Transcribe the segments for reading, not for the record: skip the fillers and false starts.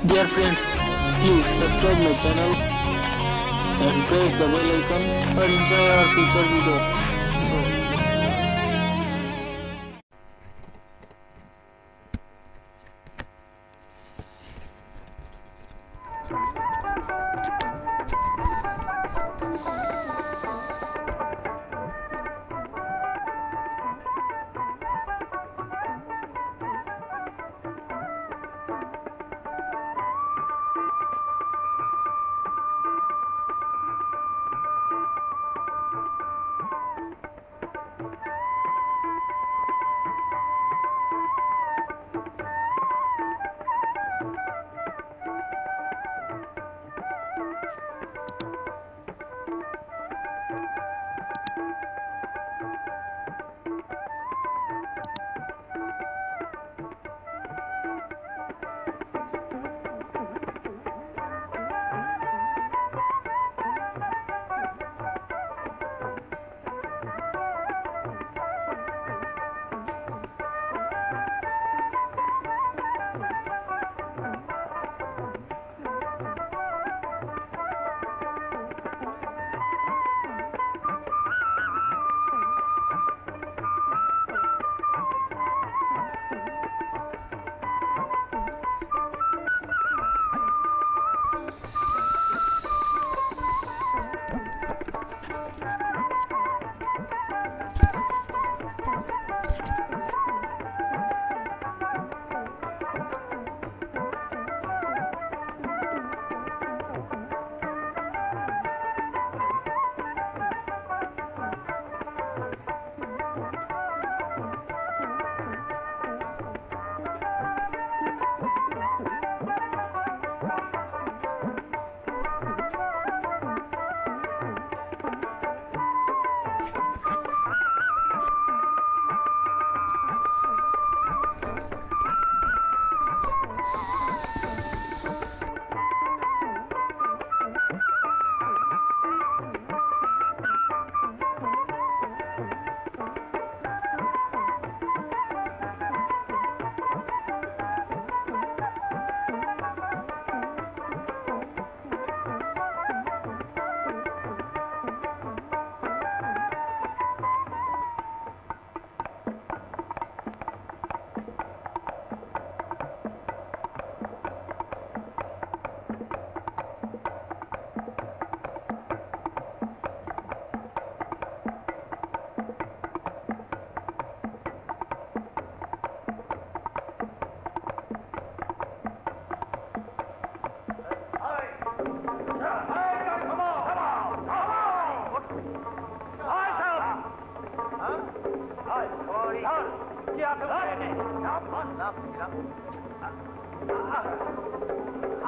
Dear friends, please subscribe my channel and press the bell icon or enjoy our future videos. So let's start.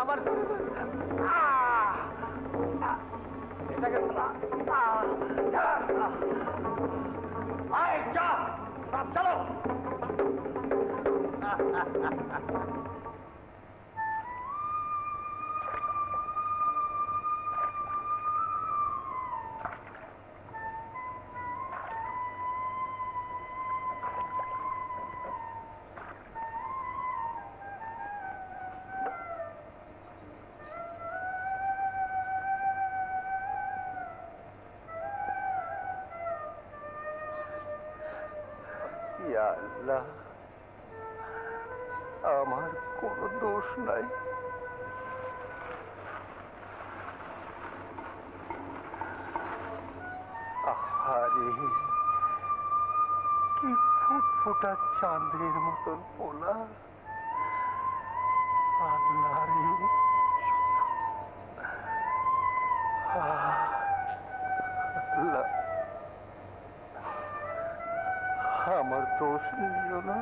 আমার এটাকে চলো আল্লাহ, আমার কোনো দোষ নাই। আহারে, কি ফুটফুটা চাঁদের মতন পোলা। আল্লাহ রে, আল্লাহ, আমার দোষ নিও না।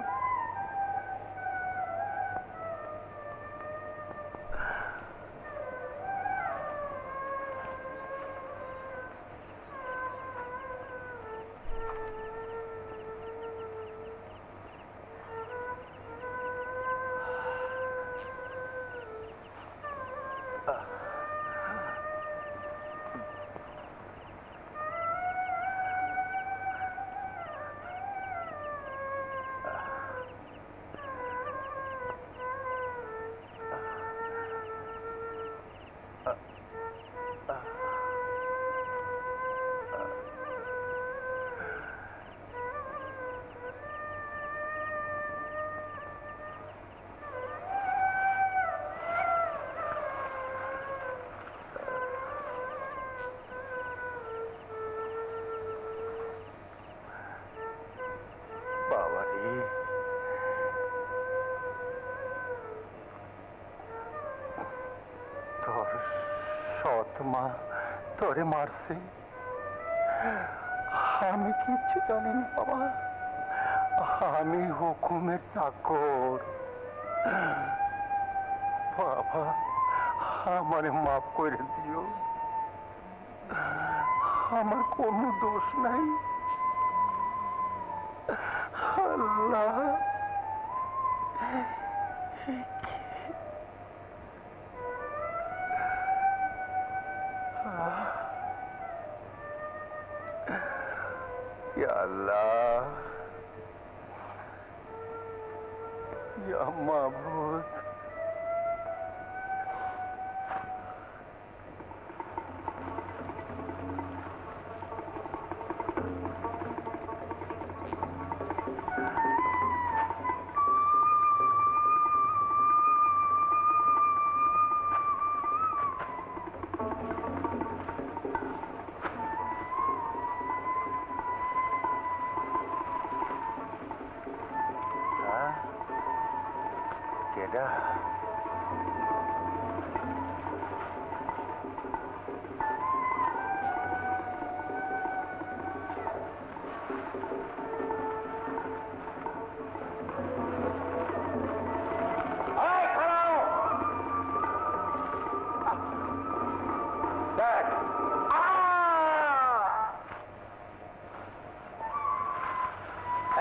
মা তোরে মারছে? আমি কিচ্ছু জানি না বাবা, আমি হুকুমের চাকর। বাবা আমারে মাফ করে দিও, আমার কোনো দোষ নাই। আল্লাহ ইয়া আল্লাহ, ইয়া মাবুদ। কেডা?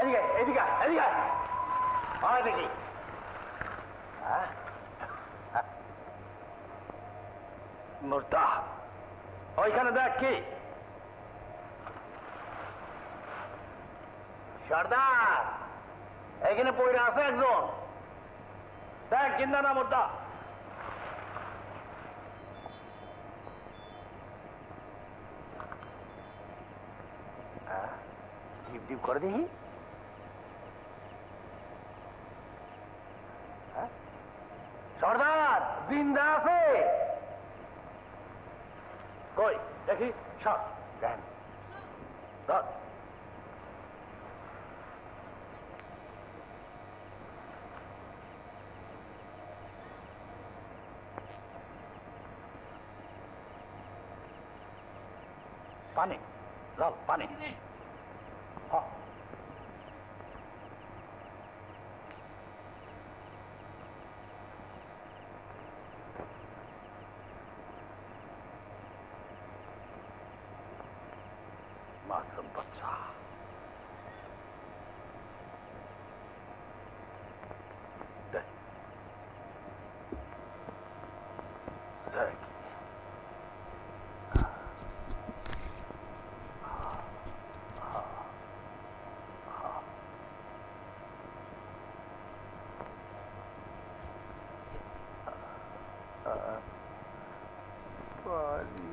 এদিকে এদিকে এদিকে হয় দেখি। মুর্দা ওইখানে দেখ কি সর্দার, এখানে পড়ে আছে একজন, দেখ চিন্তা না মুর্দা। ডিপ ডিপ করে দেখি। সর্দার জিন্দা আছে কই দেখি। সব দেন ধর। পানি জল পানি। হ্যাঁ मासूम बच्चा, देख देख पानी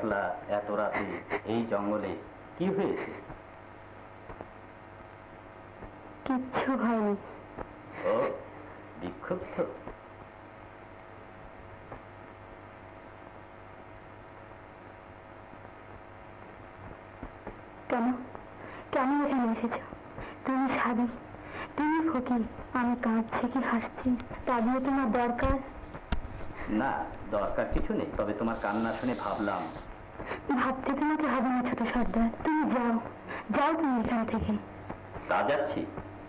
একলা এত রাতে এই জঙ্গলে কি হয়েছে? কিচ্ছু হয়নি। ও বিক্ষুব্ধ? কেন কেন এখানে এসেছ? তুমি সাধু, তুমি ফকির, আমি কাঁদছি কি হাসছি তা দিয়ে তোমার দরকার? না, দরকার কিছু নেই, তবে তোমার কান্না শুনে ভাবলাম। ভাবতে তোমাকে হবে না ছোট সর্দার, তুমি যাও, যাও তুমি এখান থেকে। তা যাচ্ছি,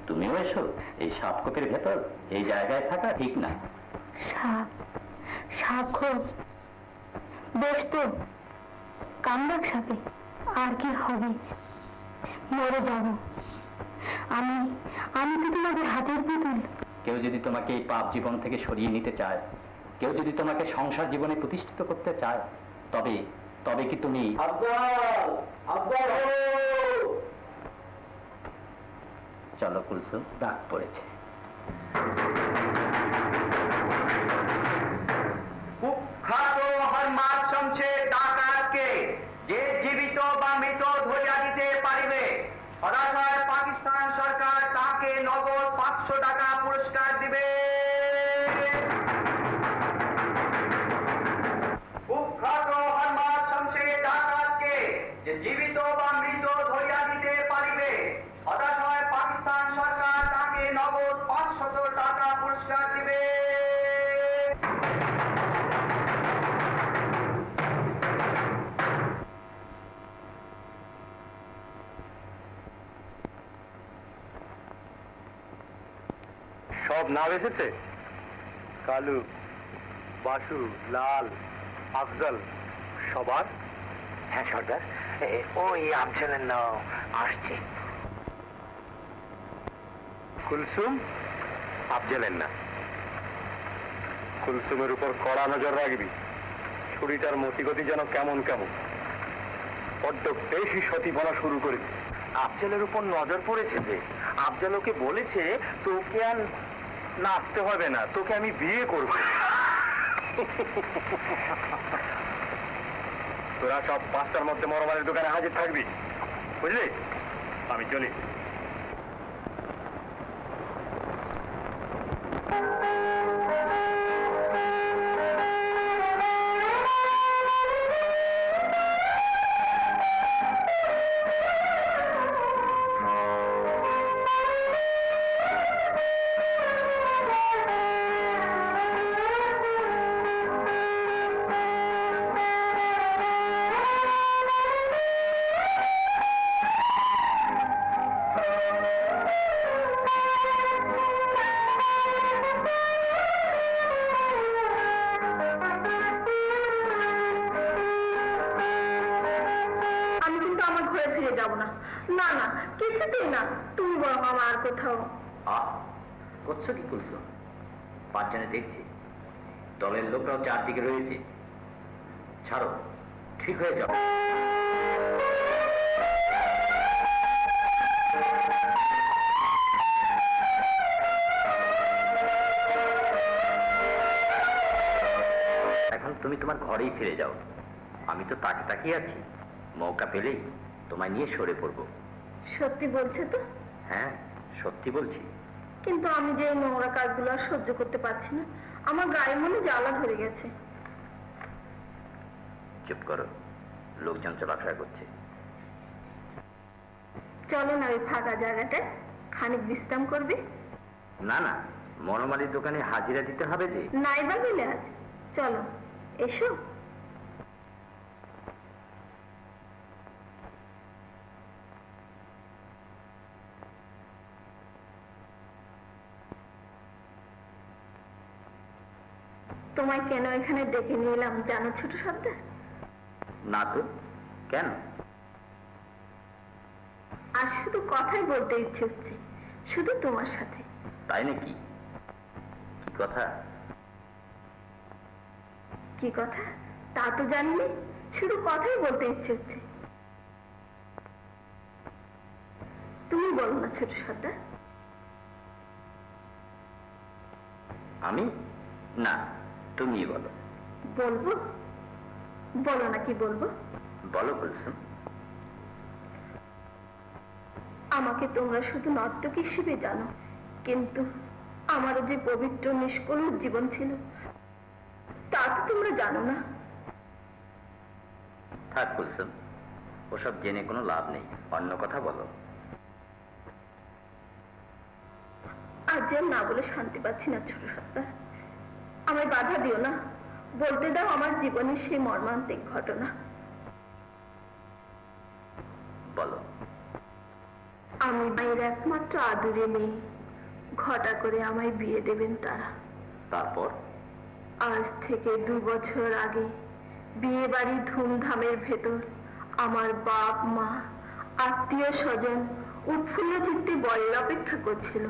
তুমিও এসো। এই সাপকোপের ভেতর এই জায়গায় থাকা ঠিক না। সাপ? সাপ খোপ? বেশ তো, কামড়াক সাপে, আর কি হবে? মরে যাব আমি। আমি তো তোমাদের হাতের পুতুল। কেউ যদি তোমাকে এই পাপ জীবন থেকে সরিয়ে নিতে চায়, কেউ যদি তোমাকে সংসার জীবনে প্রতিষ্ঠিত করতে চায়, তবে তবে কি তুমি? চলো কুলসুম, ডাক পড়েছে। কুখ্যাত হরমাদ শমশের ডাকাতকে যে জীবিত বা মৃত ধরিয়া দিতে পারিবে, সদাশয় পাকিস্তান সরকার তাকে নগদ 500 টাকা পুরস্কার দিবে। কুখ্যাত হরমাদ শমশের ডাকাতকে যে জীবিত বা মৃত ধরিয়া দিতে পারিবে, সদাশয় পাকিস্তান সরকার তাকে নগদ 500 টাকা পুরস্কার দিবে। সব নাম এসেছে? কালু, বাসু, লাল, আফজল, সবার? হ্যাঁ সর্দার, ওই আফজলের নাম আসছে। কুলসুম? আফজলের না। কুলসুমের উপর কড়া নজর রাখবি। ছুরিটার মতিগতি যেন কেমন কেমন, বড্ড বেশি সতীপনা শুরু করেছে। আফজলের উপর নজর পড়েছে যে, আফজল ওকে বলেছে তোকে আর নাচতে হবে না, তোকে আমি বিয়ে করব। তোরা সব 5টার মধ্যে মরমালের দোকানে হাজির থাকবি, বুঝলি? আমি চলি। করছো কি কুলসুম? 5 জনে দেখছি, দলের লোকরাও চারদিকে রয়েছে। ছাড়ো, ঠিক হয়ে যাও। এখন তুমি তোমার ঘরেই ফিরে যাও। আমি তো তাকে তাকিয়ে আছি, মৌকা পেলেই তোমায় নিয়ে সরে পড়বো। সত্যি বলছে তো? হ্যাঁ, সত্যি বলছি। কিন্তু আমি যে এই নোংরা কাজগুলো আর সহ্য করতে পারছি না, আমার গায়ে মনে জ্বালা ধরে গেছে। চুপ করো, লোকজন চলাফেরা করছে। চলো না ওই ফাঁকা জায়গাটায় খানিক বিশ্রাম করবে। না না, মনোমালির দোকানে হাজিরা দিতে হবে যে। নাইবা গেলে আজ চলো, এসো। তোমায় কেন এখানে ডেকে নিয়ে এলাম জানো ছোট সর্দার? না তো, কেন? আর শুধু কথাই বলতে ইচ্ছে হচ্ছে, শুধু তোমার সাথে। তাই নাকি? কি কথা? কি কথা তা তো জানিনি, শুধু কথাই বলতে ইচ্ছে হচ্ছে। তুমি বলো না ছোট সর্দার। আমি? না, তুমি বলো। বলবো? বলো না কি বলবো। বলো কুলসুম। আমাকে তোমরা শুধু নর্তক হিসেবে জানো, কিন্তু আমারও যে পবিত্র নিষ্কলুষ জীবন ছিল তা তো তোমরা জানো না। থাক কুলসুম, ওসব জেনে কোনো লাভ নেই, অন্য কথা বলো। আজ আর না বলে শান্তি পাচ্ছি না ছোট সর্দার, আমায় বাধা দিও না, বলতে দাও আমার জীবনের সেই মর্মান্তিক ঘটনা। বলো। আমি মায়ের একমাত্র আদুরে মেয়ে, ঘটা করে আমায় বিয়ে দেবেন তারা। তারপর? আজ থেকে 2 বছর আগে বিয়ে বাড়ি ধুমধামের ভেতর আমার বাপ মা আত্মীয় স্বজন উৎফুল্ল চিত্তে বরের অপেক্ষা করছিল।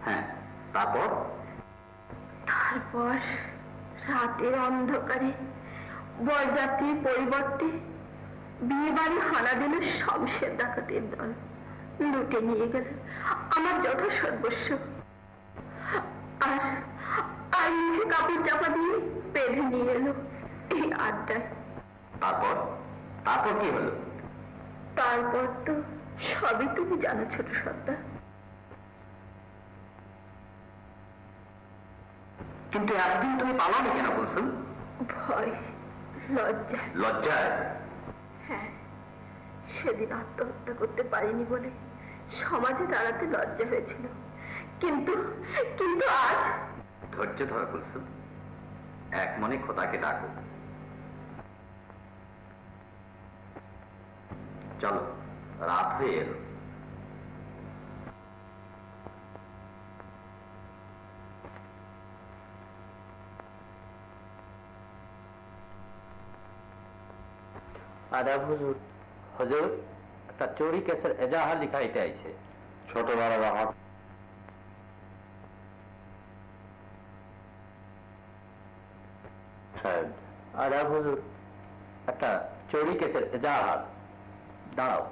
হ্যাঁ, তারপর? তারপর রাতের অন্ধকারে বরযাত্রীর পরিবর্তে বিয়ে বাড়ি হানা দিল শমশের ডাকাতের দল, লুটে নিয়ে গেল আমার যথা সর্বস্ব, আর আর মুখে কাপড় চাপা দিয়ে বেঁধে নিয়ে এলো এই আড্ডায়। তারপর? তারপর কি হলো? তারপর তো সবই তুমি জানো ছোট সর্দার। কিন্তু এতদিন তুমি পালালে কেন কুলসুম? ভয়, লজ্জা। লজ্জায়? হ্যাঁ, সেদিন আত্মহত্যা করতে পারিনি বলে সমাজে দাঁড়াতে লজ্জা হয়েছিল, কিন্তু কিন্তু আজ। ধৈর্য ধরো কুলসুম, এক মনে খোদাকে ডাকো। চলো, রাত হয়ে এলো। আদাব হুজুর। হুজুর, একটা চোরি কেসের এজাহার লিখাইতে আইছে। ছোট বড় রাহাত। সাহেব। আদাব হুজুর, একটা চোরি কেসের এজাহার। দাঁড়াও।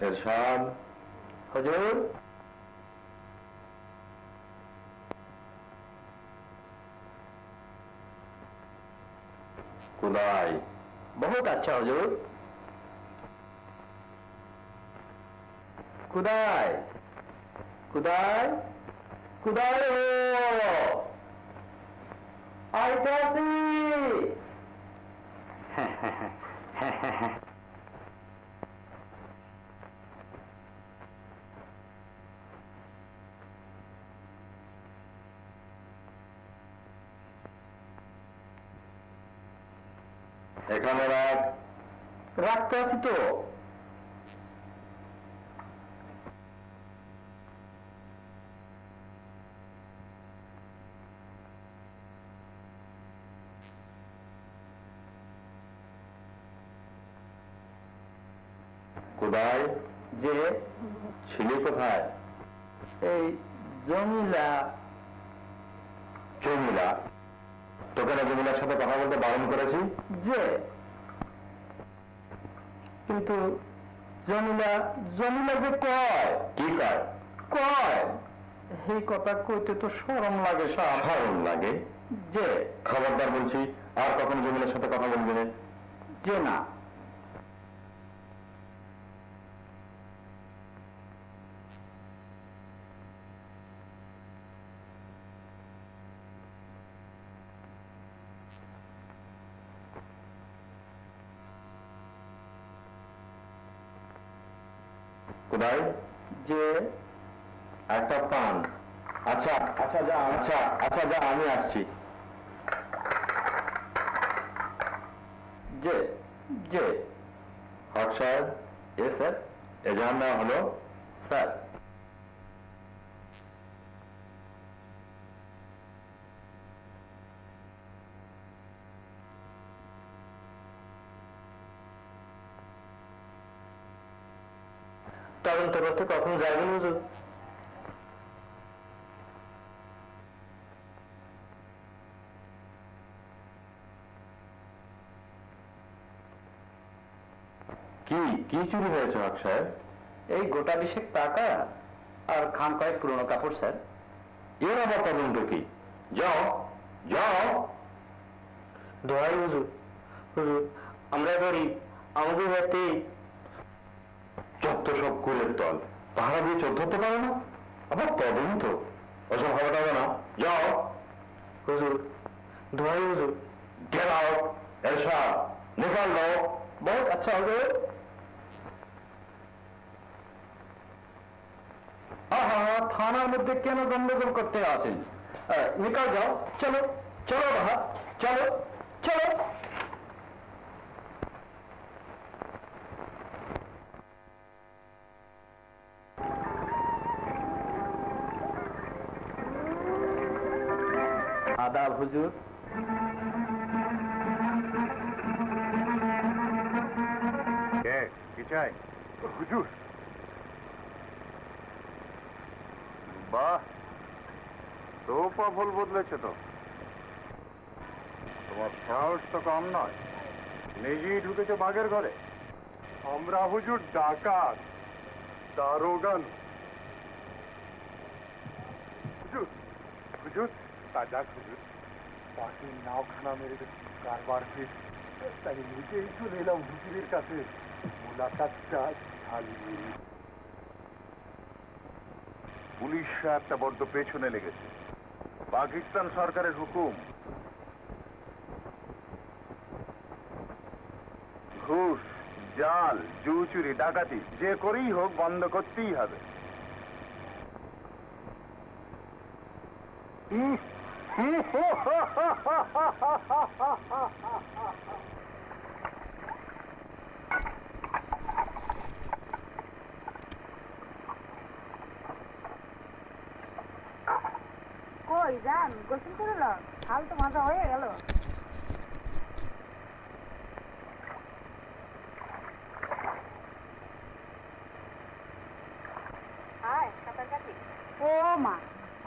এরশাদ। হুজুর, কুদাই। बहुत अच्छा हुजूर। खुदाई खुदाई खुदाई हो आइतासी। এখানে রাখ। রাখতে আছি তো। কুদাই। যে ছিলি কোথায়? এই জমিলা। জমিলা? তোকে না জমিলার সাথে কথা বলতে বারণ করেছি? যে কিন্তু জমিলা জমিলা যে কয়। কি কয়? কয় এই কথা কইতে তো শরম লাগে সাহেব। শরম লাগে? যে খবরদার বলছি, আর কখনো জমিলার সাথে কথা বলবি না। যে না। কুদাই। যে একটা পান। আচ্ছা আচ্ছা যা, আচ্ছা আচ্ছা যা, আমি আসছি। যে যে হক সাহেব। এ স্যার। এজাহার নেওয়া হলো? স্যার, তদন্ত করতে কখন যাবেন হুজুর? কি কি চুরি হয়েছে হক সাহেব? এই গোটা 20 টাকা আর খাম কয়েক পুরনো কাপড় স্যার। এর আবার তদন্ত কি? যাও যাও। দোহাই হুজুর, হুজুর আমরা গরিব, আমাদের হাতে যত সব কুলের দল, পাহারা দিয়ে চোর ধরতে পারে না, আবার তদন্ত। ওসব হবে টাকা না, যাও। হুজুর, দোহাই হুজুর। Get out. এরশা নিকাল দাও। বহুত আচ্ছা হুজুর। থানার মধ্যে কেন গন্ডগোল করতে আছেন? নিকাল যাও, চলো চলো বাবা, চলো চলো। আদাব হুজুর। কি চাই? হুজুর, বাহ, তো ফুল বদলেছে তো। তোমার সাহস তো কম নয়, নিজেই ঢুকেছে বাঘের ঘরে। আমরা হুজুর ডাকাত, দারোগান। হুজুর, হুজুর তাজা হুজুর, পাশের নাওখানা মেরে কারবার ফির, তাই নিজেই চলে এলাম হুজুরের কাছে মুলাকাতটা ছাড়িয়ে। পুলিশরা একটা বড্ড পেছনে লেগেছে। পাকিস্তান সরকারের হুকুম, ঘুষ, জাল, জু চুরি, ডাকাতি যে করেই হোক বন্ধ করতেই হবে। কই যান, গোসল করল? হাল তো মাজা হয়ে গেল। ও মা,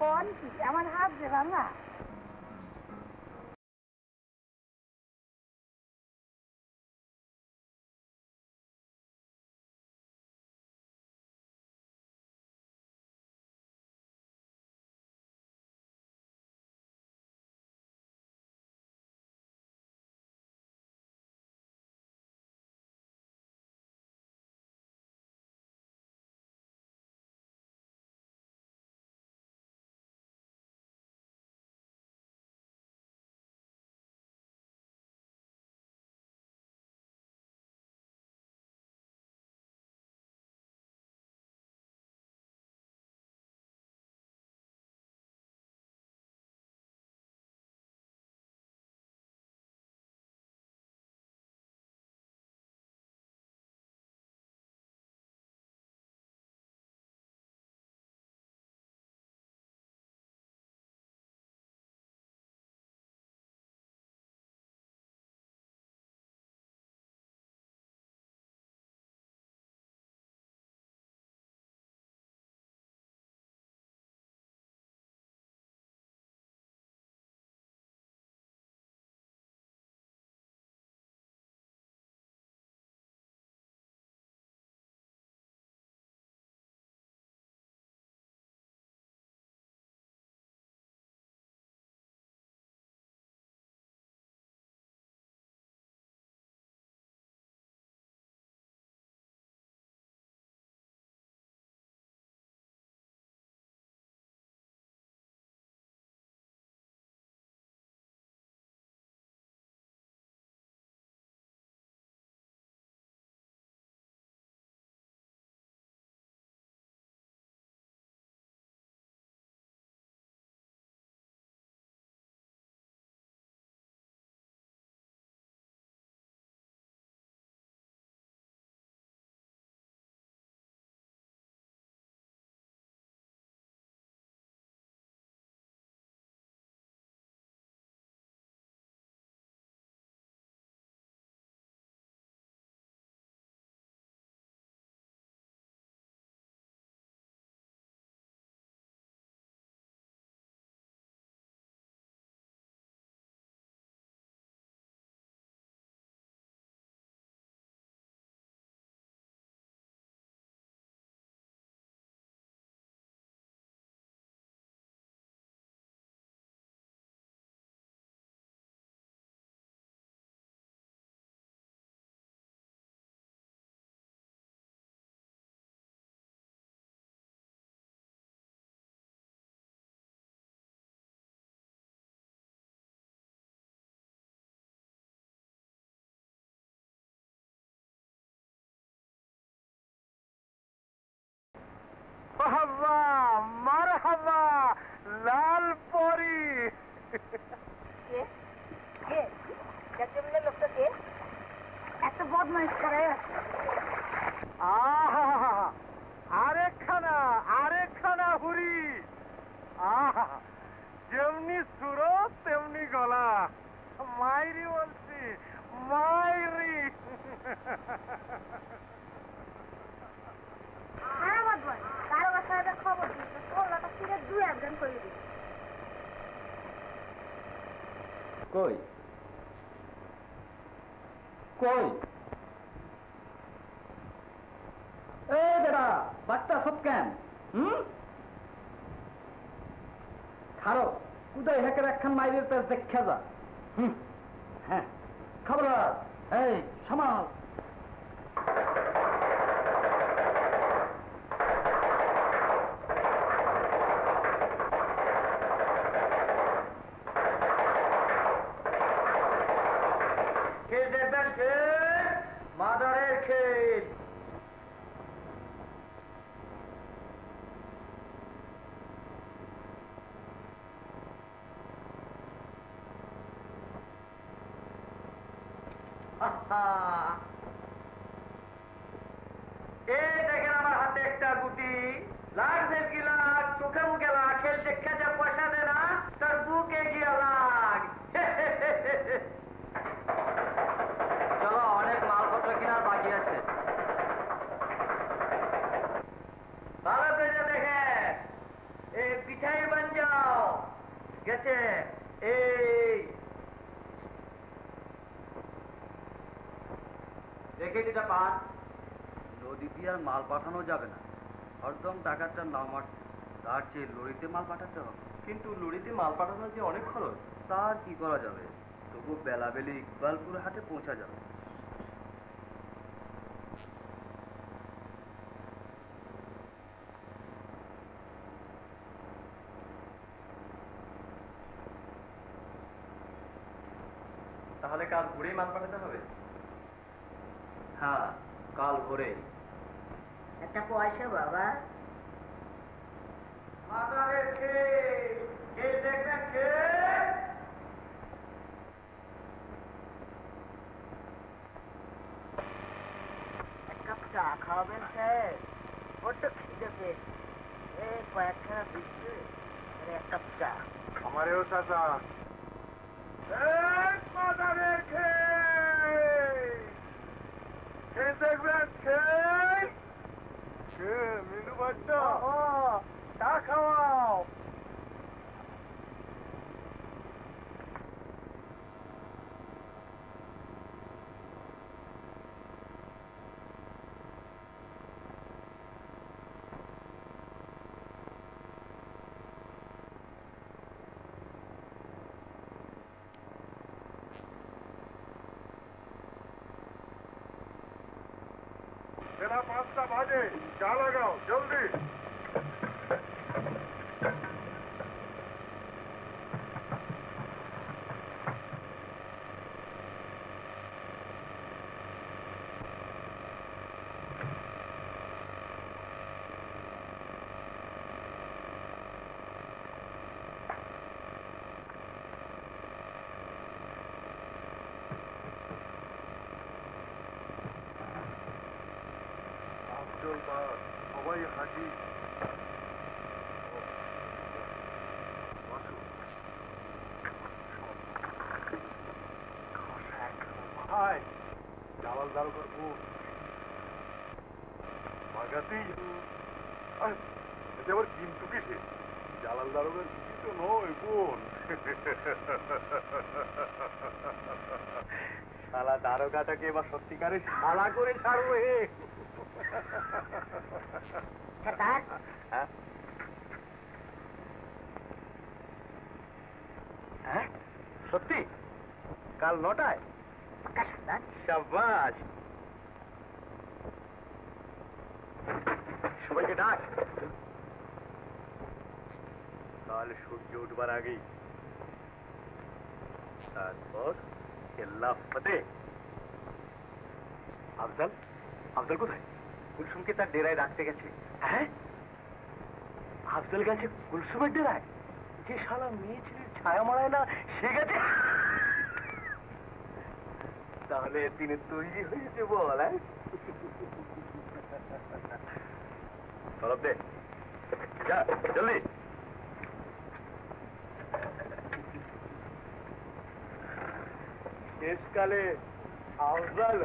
কোন কি আমার হাত যে ভাঙা। বাবা মারহাবা লাল পরি। লোকটা কে? একটা বদমাইশ করাই আছে। আহা আরেকখানা হুরি। আহা যেমনি সুরত তেমনি গলা। মাইরি বলছি মাইরি। হ্যাঁ বদমাইশ, কারো বাসায় খবর দিচ্ছে তোলাটা ফিরে দুই একজন করে দিচ্ছে। কই কই এই বেটা বাচ্চা সব কেন খারো কুদাই হেকের একখান মাইরের পেস দেখা যা। হ্যাঁ খবরদার, এই সামাল। দেখবেন ক্ষেত মাদারের ক্ষেত। এই দেখেন আমার হাতে একটা গুটি। লাগছে কি লাগ, চোখে মুখে লাগ, খেলতে খেতে পয়সা দে না, তার বুকে গিয়ে লাগ। চলো, অনেক মালপত্র কেনার বাকি আছে। ভালো করে দেখে এই পিঠাই বান যাও গেছে। এই দেখে যেটা পান। নদী দিয়ে আর মাল পাঠানো যাবে না, হরদম টাকাটা নামার, তার চেয়ে লরিতে মাল পাঠাতে হবে। কিন্তু লরিতে মাল পাঠানো যে অনেক খরচ, তার কি করা যাবে? তবু বেলাবেলি ইকবালপুর হাটে পৌঁছা যাবে। তাহলে কাল ভোরেই মাল পাঠাতে হবে? হ্যাঁ, কাল ভোরে। একটা পয়সা বাবা। মাদারের ক্ষেত, এই দেখবেন ক্ষেত। এক কাপ চা খাওয়াবেন স্যার? বড্ড খিদে পেয়েছে। এই কয়েকখানা দিচ্ছে, এক কাপ চা। আমারেও চাচা। মাদারের ক্ষেত দেখবেন ক্ষেত। মিনু বাচ্চা চা খাওয়াও। বেলা 5টা বাজে, চা লাগাও জলদি। সবাই হাজি। জালাল দারোগার বোন বাগাতেই আবার কিন্তু কিসে? জালাল দারোগার কি তো নয় বোন। শালা দারোগাটাকে এবার সত্যিকারে শালা করে ছাড়বো। হে হ্যাঁ সত্যি? কাল 9টায়? শাবাশ। সবাইকে ডাক। তাহলে সূর্য উঠবার আগেই, তারপর কেল্লা ফতে। আফজাল কোথায়? কুলসুমকে তার ডেরায় রাখতে গেছে। হ্যাঁ আফজল গেছে কুলসুমের ডেরায়, যে শালা মেয়ে ছেলের ছায়া মারায় না সে গেছে। তাহলে দিনে তৈরি হয়েছে বল। তলব দে, যা জলদি। শেষকালে আফজল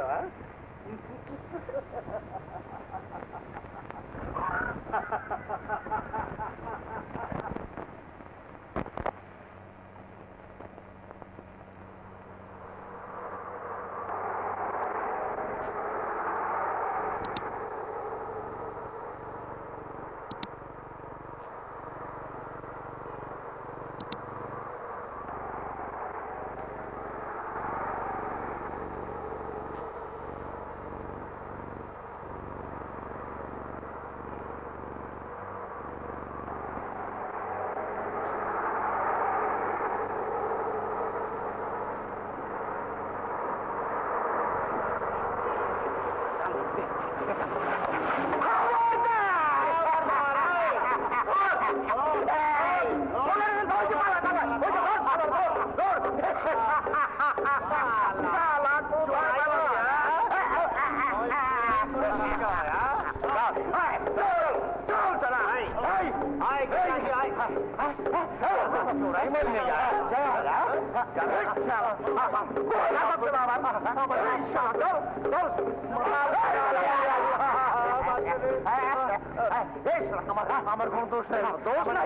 আমার কোন দোষ নেই, দোষ নাই,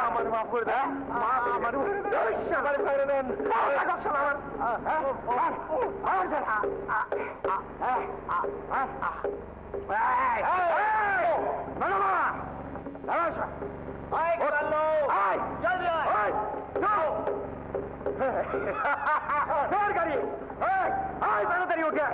আমার মাফ করে দেন, আমার ফেরে দেন। গাড়ি তাড়াতাড়ি উঠে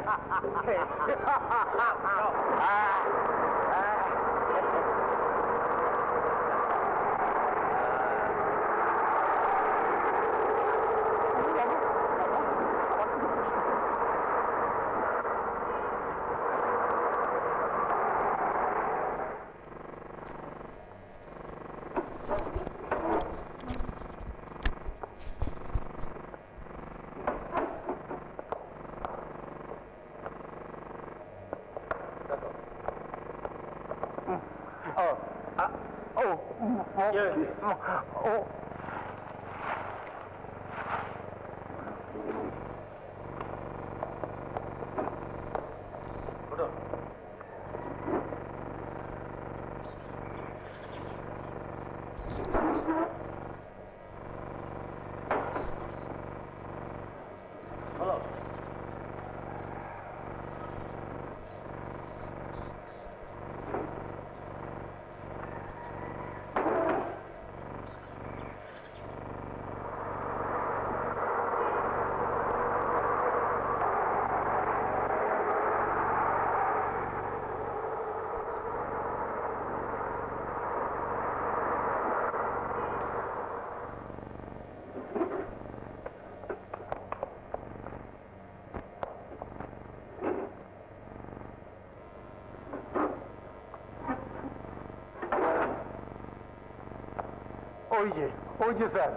ওই যে স্যার।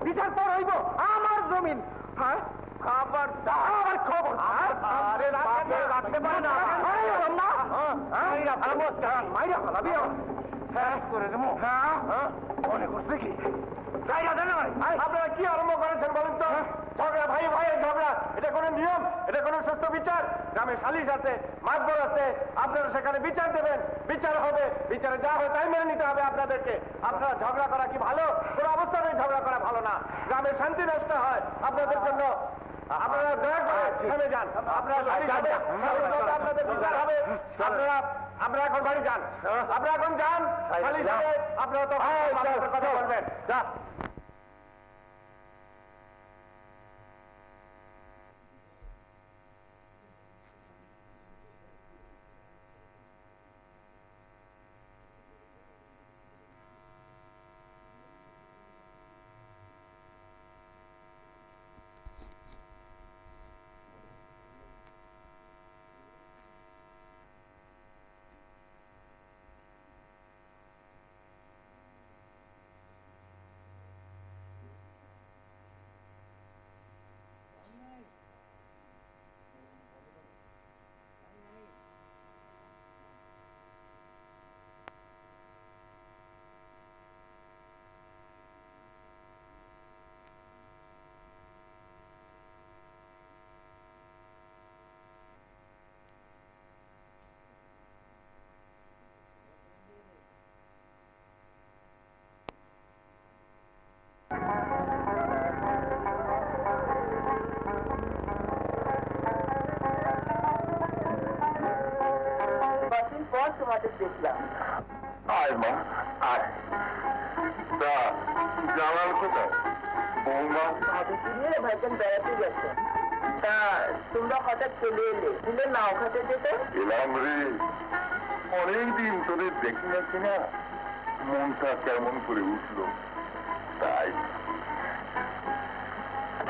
বিচার পর হইব আমার জমিন। হ্যাঁ খাবার দাবার খবর রাখতে পারে না মাইরা ফেলাবি। করে দেবো। মনে করছে কি আপনারা কি আরম্ভ করেছেন বলুন তো? ঝগড়া, ভাই ভাইয়ের ঝগড়া, এটা কোনো নিয়ম? এটা কোনো সুস্থ বিচার? গ্রামে সালিশ আছে, মাতবর আছে, আপনারা সেখানে বিচার দেবেন, বিচার হবে, বিচারে যা হয় তাই মেনে নিতে হবে আপনাদেরকে। আপনারা ঝগড়া করা কি ভালো? কোনো অবস্থাতেই ঝগড়া করা ভালো না, গ্রামের শান্তি নষ্ট হয় আপনাদের জন্য। আপনারা দয়া করে থেমে যান, আপনারা সালিশ হবে, আপনাদের বিচার হবে। আপনারা এখন বাড়ি যান, আপনারা এখন যান, সালিশ হবে, আপনারা তো কথা বলবেন। যা। পর তোমাদের দেখলাম। আয় মা, আয়। তা জানাল কোথায়? বৌমা ভাবিকে নিয়ে ভাইজান বেড়াতে গেছে। তা তোমরা হঠাৎ চলে এলে, দিলে নাও খাতে যেতে। এলাম রে, অনেকদিন তোদের দেখি না কিনা, মনটা কেমন করে উঠলো তাই।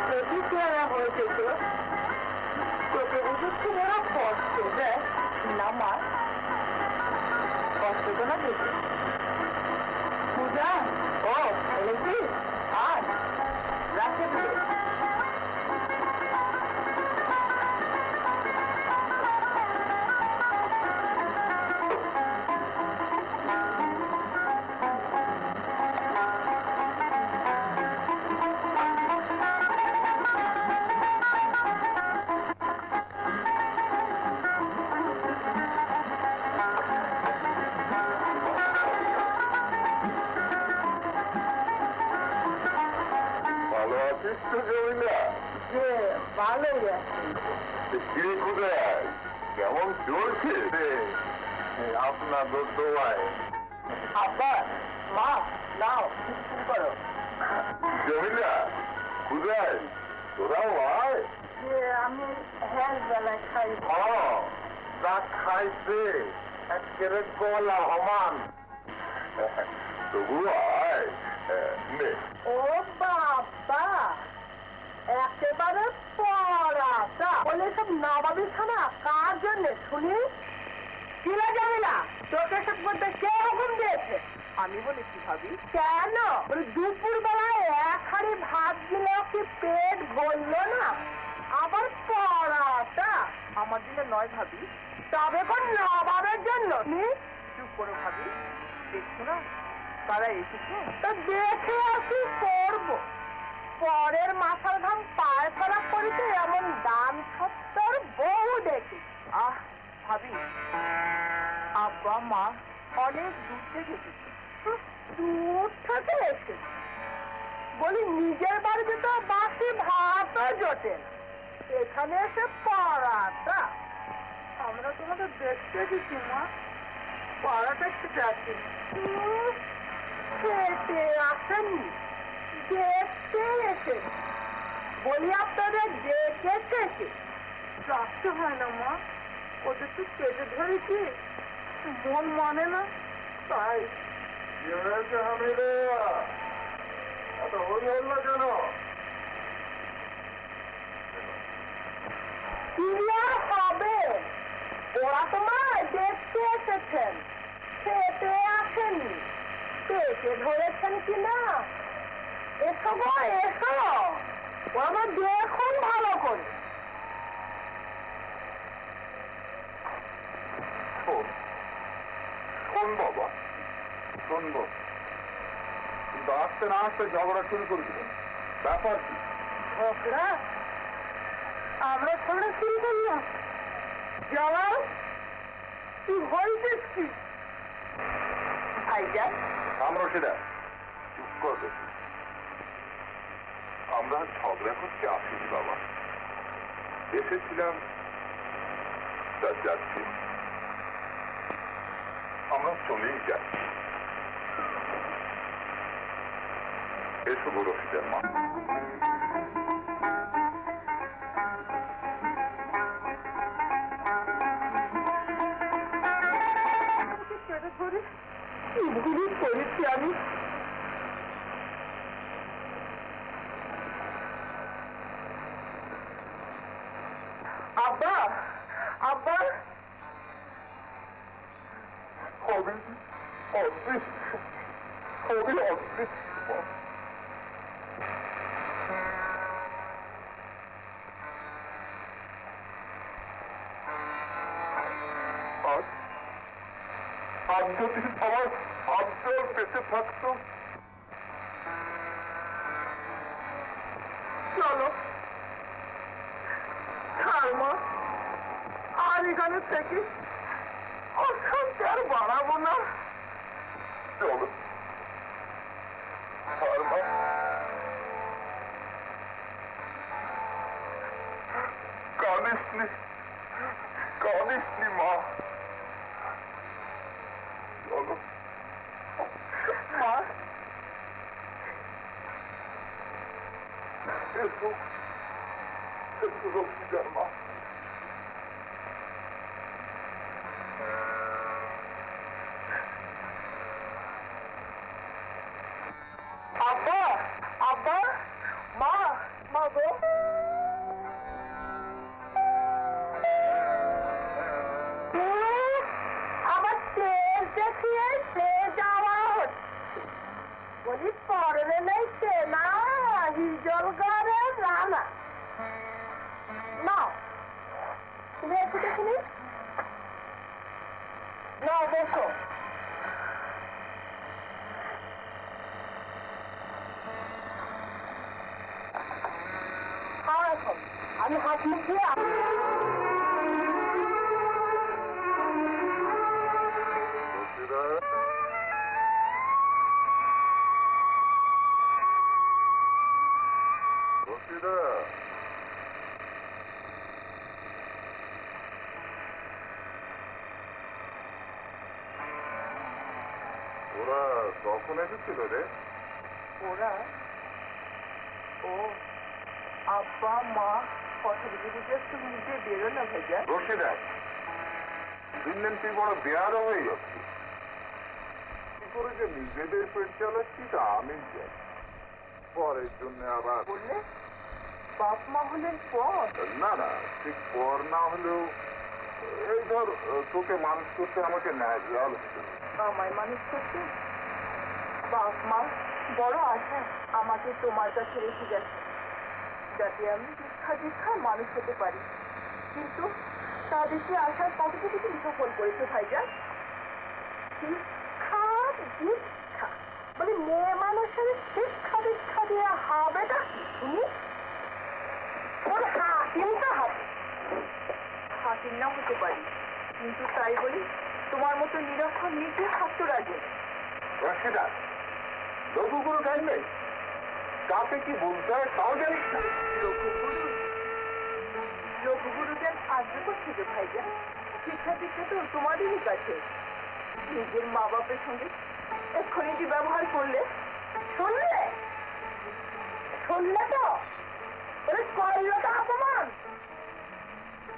প্রতি চেহারা হয়েছে তো, তোকে বুঝেছি ওরা কষ্ট দেয় না মা, কষ্ট তো না দেখি। পূজা, ও এলেছি, আর রাখতে দিলে। ভালো আছিস তো জমিলা? যে ভালোই আছে। কিরে কোথায়, কেমন চলছে আপনার দোয়ায়? আব্বা, মা, নাও শুরু করো। জমিলা কোথায়? তোরাও আয়। যে আমি হ্যাঁ বেলায় খাই। যা খাইছে একেবারে গলা সমান। তবু আয় নে। ও বাবা, একেবারে পড়াটা বলে সব নবাবী খানা কার জন্য শুনি? কিরা যাবে না তোকে সব বলতে কে হুকুম দিয়েছে? আমি বলেছি ভাবি। কেন? দুপুর বেলায় এক হাঁড়ি ভাত দিলেও কি পেট ভরলো না? আবার পড়াটা আমার জন্য নয় ভাবি, তবে কোন নবাবের জন্য। চুপ করো ভাবি, দেখছো না তারা এসেছে? তো দেখে আসি করবো। পরের মাথার ঘাম পায়ে ফেলা করিতে এমন দাম সত্তর বহু দেখি। ভাবি, আব্বা মা অনেক দূর থেকে এসেছে। দূর থেকে এসেছে বলি, নিজের বাড়িতে তো বাসি ভাতও জোটে না, এখানে এসে পড়াটা। আমরা তোমাদের দেখতে দিচ্ছি মা, পড়াটা খেতে আসি। খেতে আসেননি, দেখতে এসে বলি আপনাদের দেখেছে কে? রাখতে হয় না মা, ওদের তো পেটে ধরেছি, মন মানে না তাই। এত হরি হল না কেন? কি আর হবে, ওরা তোমার দেখতে এসেছেন, খেতে আসেননি। পেটে ধরেছেন কিনা এসো গো এসো, ওরা দেখুন ভালো করে। শোন বাবা, শুনবো, কিন্তু আসতে না আসতে ঝগড়া শুরু করে দিলেন, ব্যাপার কি? ঝগড়া? আমরা ঝগড়া শুরু করলাম? জবাব তুই হয়েছিস কি? ভাইজান, আমরা সেটা চুপ করবে। আমরা ঝগড়া করতে আসিনি বাবা, এসেছিলাম তা যাচ্ছি, আমরা চলেই যাচ্ছি। এসো গো রশিদার মা। কি ভুল করেছি আমি? আব্বা, আব্বা, হবে অদৃশ্য, হবে অদৃশ্য। আজ যদি আমার আবদার বেঁচে থাকতো, চলো মা, আর এখানে থেকে অশান্তি আর বাড়াবো না। চলো মা, কাঁদিসনি মা, চলো মা, এসো, এসো রশিদার মা। আব্বা, আব্বা, মা, মা গো, আবার তেল দেখিয়ে সে যাওয়া হচ্ছে। বলি পরে নেই সে না হিজল ঘরে রানা। না তুমি একটু দেখিনি, না দেখো। আমি হাত মুখ দিয়ে ওরা কখন এসেছিল রে? ওরা, ও আব্বা মা কথা বুঝে বুঝে একটু নিজে বেরো না ভাইয়া। রশিদা, দিন দিন তুই বড় বেয়ারও হয়ে যাচ্ছি। কি করে যে নিজেদের পেট চালাচ্ছি তা আমি জানি। পরের জন্য আবার বললে বাপ মা হলেন পর? না না, ঠিক পর না হলেও এই ধর তোকে মানুষ করতে আমাকে ন্যায্যাল হতে হবে। আমায় মানুষ করতে বাপ মা বড় আশা আমাকে তোমার কাছে রেখে গেছে, যাতে আমি দীক্ষা দীক্ষা মানুষ হতে পারি। কিন্তু তাদেরকে আশার কতটুকু তুমি সফল করেছো ভাইজান? শিক্ষা দীক্ষা মানে মেয়ে মানুষের শিক্ষা দীক্ষা দিয়ে হবেটা কি তুমি? ওর হাকিমটা হবে, হাকিম না হতে পারি, কিন্তু তাই বলি তোমার মতো নিরক্ষর নিজে থাকতে রাজি। রশিদা, লঘুগুরু টাইম নেই, কাকে কি বলতে হয় তাও জানিস না। লঘুগুরুদের সাহায্য করছে যে ভাইজান, শিক্ষা দীক্ষা তো তোমাদেরই কাছে। নিজের মা বাপের সঙ্গে এক্ষুনি যে ব্যবহার করলে, শুনলে শুনলে তো বলে করলোটা অপমান।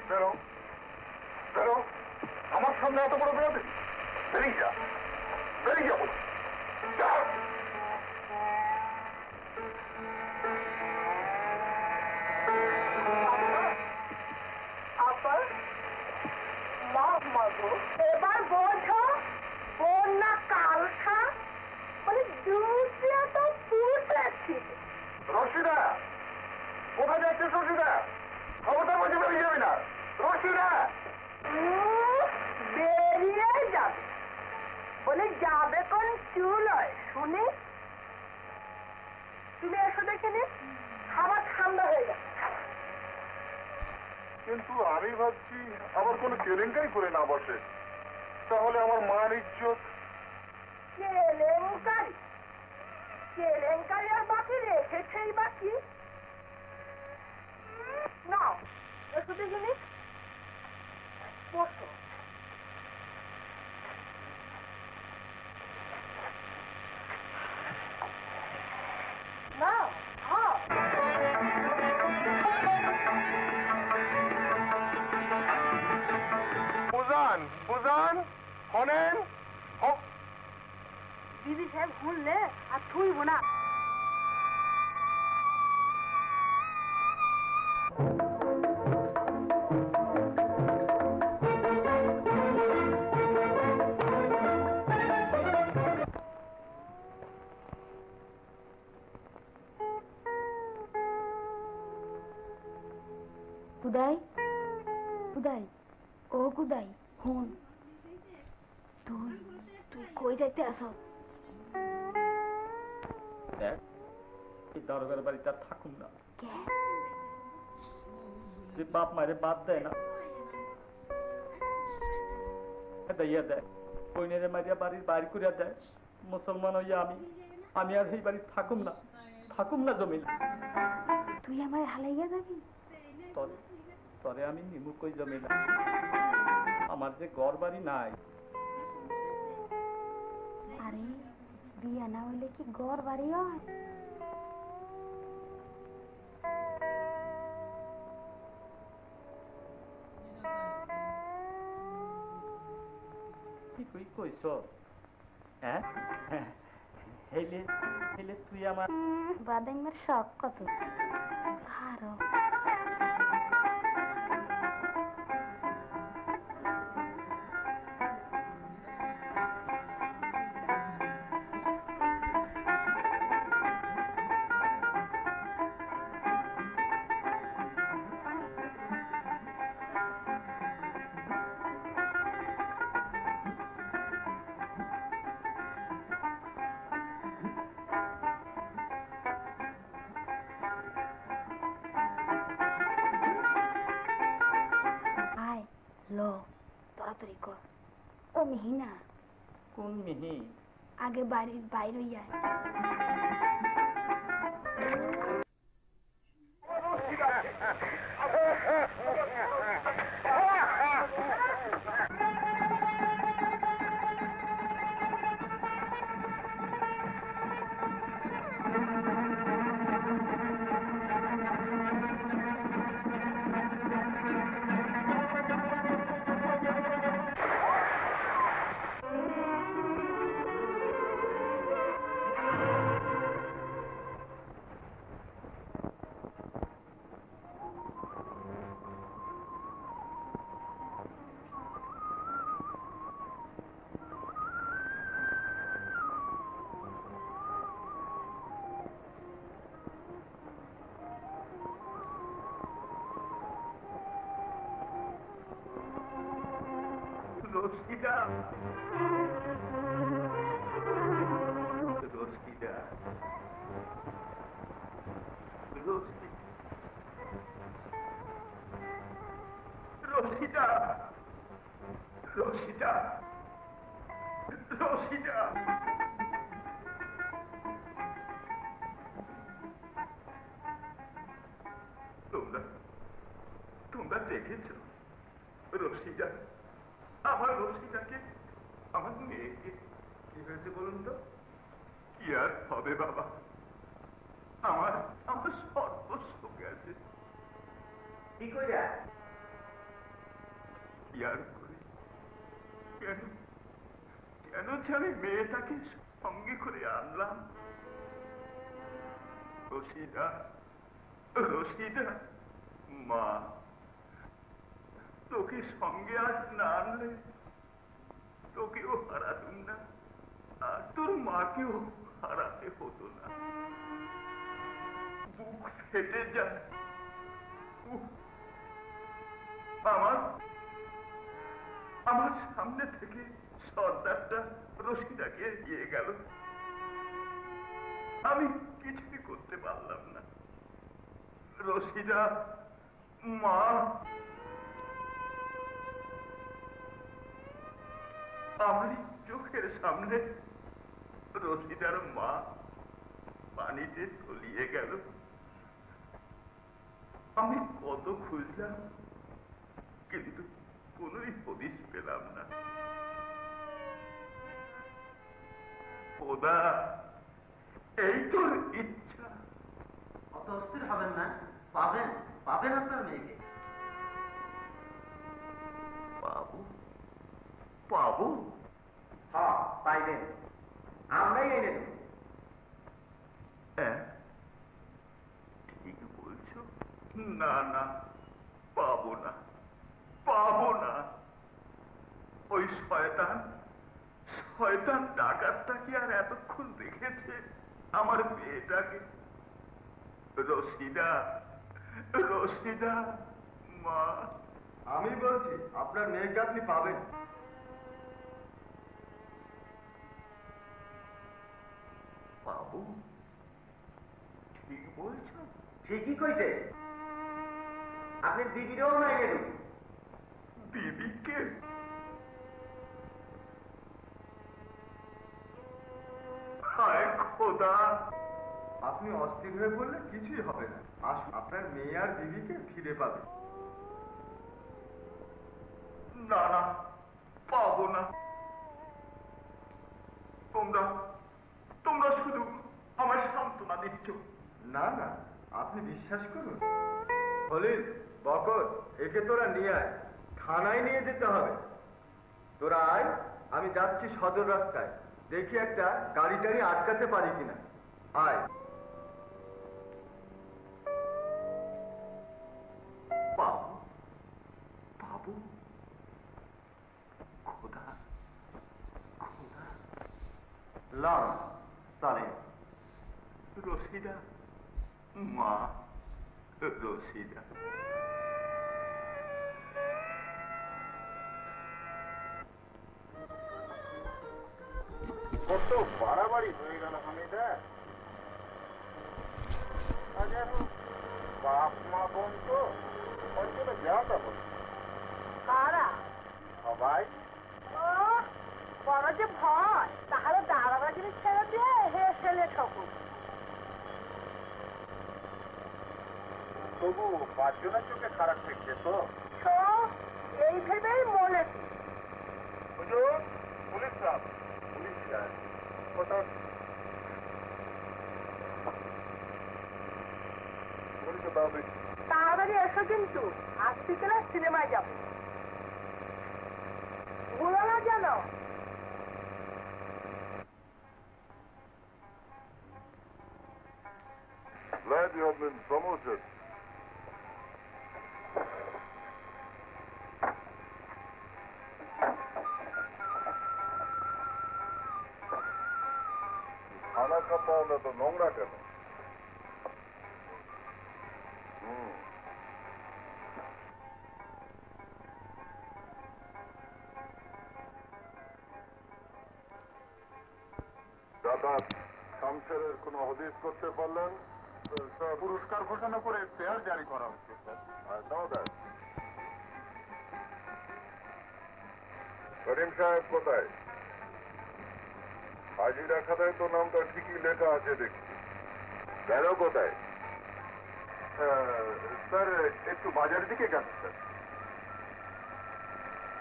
বেরো বেরো, আমার সামনে এত বড় বেরোবে, বেরিয়ে যা, বেরিয়ে যাবো। আবার মা গো, এবার বোঝো বোন না কালখা, মানে দুধে তো ফুটেছি। রশিদা, কোথায় যাচ্ছিস রশিদা? খবরটা বলছি বেরিয়ে যাবি না রশিদা। বেরিয়ে যাবে। এখন চুল হয় শুনি। তুমি এসো দেখিনি, খাবার ঠান্ডা হয়ে গেছে। কিন্তু আমি ভাবছি আবার কোনো কেলেঙ্কারি করে না বসে, তাহলে আমার মান ইজ্জত। কেলেঙ্কারি? কেলেঙ্কারি আর বাকি রেখেছেই বাকি। নাও এসো দেখিনি, বসো। নাও খাও। বুঝান বুঝান, শোনেন। দিদি সাহেব শুনলে আর থুইব না। কুদাই কুদাই ও কুদাই হুন, তুই তুই কই যাইতে আস? দেখ, এই দারোগার বাড়িতে আর থাকুন না। যে বাপ মায়ের বাদ দেয় না, দাইয়া দেয়, কইনেরে মারিয়া বাড়ির বাইর করিয়া দেয়। মুসলমান হইয়া আমি আর এই বাড়ি থাকুম না জমিন। তুই আমার হালাইয়া যাবি? তরে আমি নিমু কই জমিন। আমার যে ঘর বাড়ি নাই। আরে বিয়া না হইলে কি ঘর বাড়ি হয়? তুই কইছ? হ্যাঁ, হেলে তুই আমার বাদামের শখ কত খারো। তাড়াতাড়ি কর। ও মিহিনা। কোন মিহি? আগে বাড়ির বাইরে যায়। রশিদা, রশিদা, রশিদা, রশিদা, রশিদা। তোমরা দেখেছ রশিদা, আমার রশিদাকে, আমার মেয়েকে কি হয়েছে বলুন তো? কি আর হবে বাবা, আমার আমার সর্বস্ব গেছে। কি করে কি আর করে? কেন কেন যে আমি মেয়েটাকে সঙ্গে করে আনলাম? রশিদা, রশিদা, মা, তোকে সঙ্গে আজ না আনলে তোকেও হারাতুম না, আর তোর মাকেও হারাতে হতো না। বুক ফেটে যায়। আমার সামনে থেকে সর্দারটা রশিদাকে দিয়ে গেল। আমি কিছুই করতে পারলাম না। রশিদা, মা, আমার চোখের সামনে রশিদার মা পানিতে তলিয়ে গেল। আমি কত খুঁজলাম, কিন্তু কোনোই হদিশ পেলাম না। খোদা, এই তোর ইচ্ছা। অত অস্থির হবেন না, পাবেন পাবেন আপনার মেয়েকে। পাবো? পাবো? হ্যাঁ, পাইবেন। আমরাই এনে দেব। হ্যাঁ, ঠিক বলছো। না না, পাবো না, পাবো না। ওই শয়তান শয়তান ডাকাতটা কি আর এতক্ষণ দেখেছে আমার মেয়েটাকে? রশিদা, রশিদা, মা। আমি বলছি আপনার মেয়েকে আপনি পাবেন। পাবো? ঠিক বলছো? ঠিকই কইছে। আপনি দিদিরও না এনে দেব। দিদিকে? হায় খোদা! আপনি অস্থির হয়ে পড়লে কিছুই হবে না। আসুন, আপনার মেয়ে আর দিদিকে ফিরে পাবে। না না, পাবো না। তোমরা তোমরা শুধু আমার সান্ত্বনা দিচ্ছ। না না, আপনি বিশ্বাস করুন। হলিল, বকর, একে তোরা নিয়ে আয়, থানায় নিয়ে যেতে হবে। তোরা আয়, আমি যাচ্ছি সদর রাস্তায়, দেখি একটা গাড়ি টাড়ি আটকাতে পারি কিনা। আয়। পাবো, পাবো। খোদা, খোদা। লাম তালে রশিদা, মা, রশিদা। কত বাড়াবাড়ি হয়ে গেল হামিদা। আজ এখন বাপ মা বোন তো অঞ্চলে যাওয়াটা বলি কারা? সবাই। ও, বড় যে ভয়, তাহলে দাঁড়াবার জিনিস ছেড়ে দিয়ে হেসেলে ঠকুন। তবু পাঁচজনের চোখে খারাপ দেখছে তো। তো এই ভেবেই মনেছি। হুজুর, পুলিশ সাহেব, পুলিশ সাহেব, কোথাও পুলিশে দাও দেখি। তাড়াতাড়ি এসো কিন্তু, আজ বিকেলে সিনেমায় যাবো। ভুলো না যেন। Glad you have been promoted. খানা খাতা হলে তো নোংরা কেন? দাদা, শামসেরের কোনো হদিস করতে পারলেন? পুরস্কার ঘোষণা করে শেয়ার জারি করা হচ্ছে স্যার। করিম সাহেব কোথায়? হাজিরা খাতায় তো নামটা ঠিকই লেখা আছে দেখছি। গেল কোথায়? স্যার, একটু বাজারের দিকে গেছে স্যার।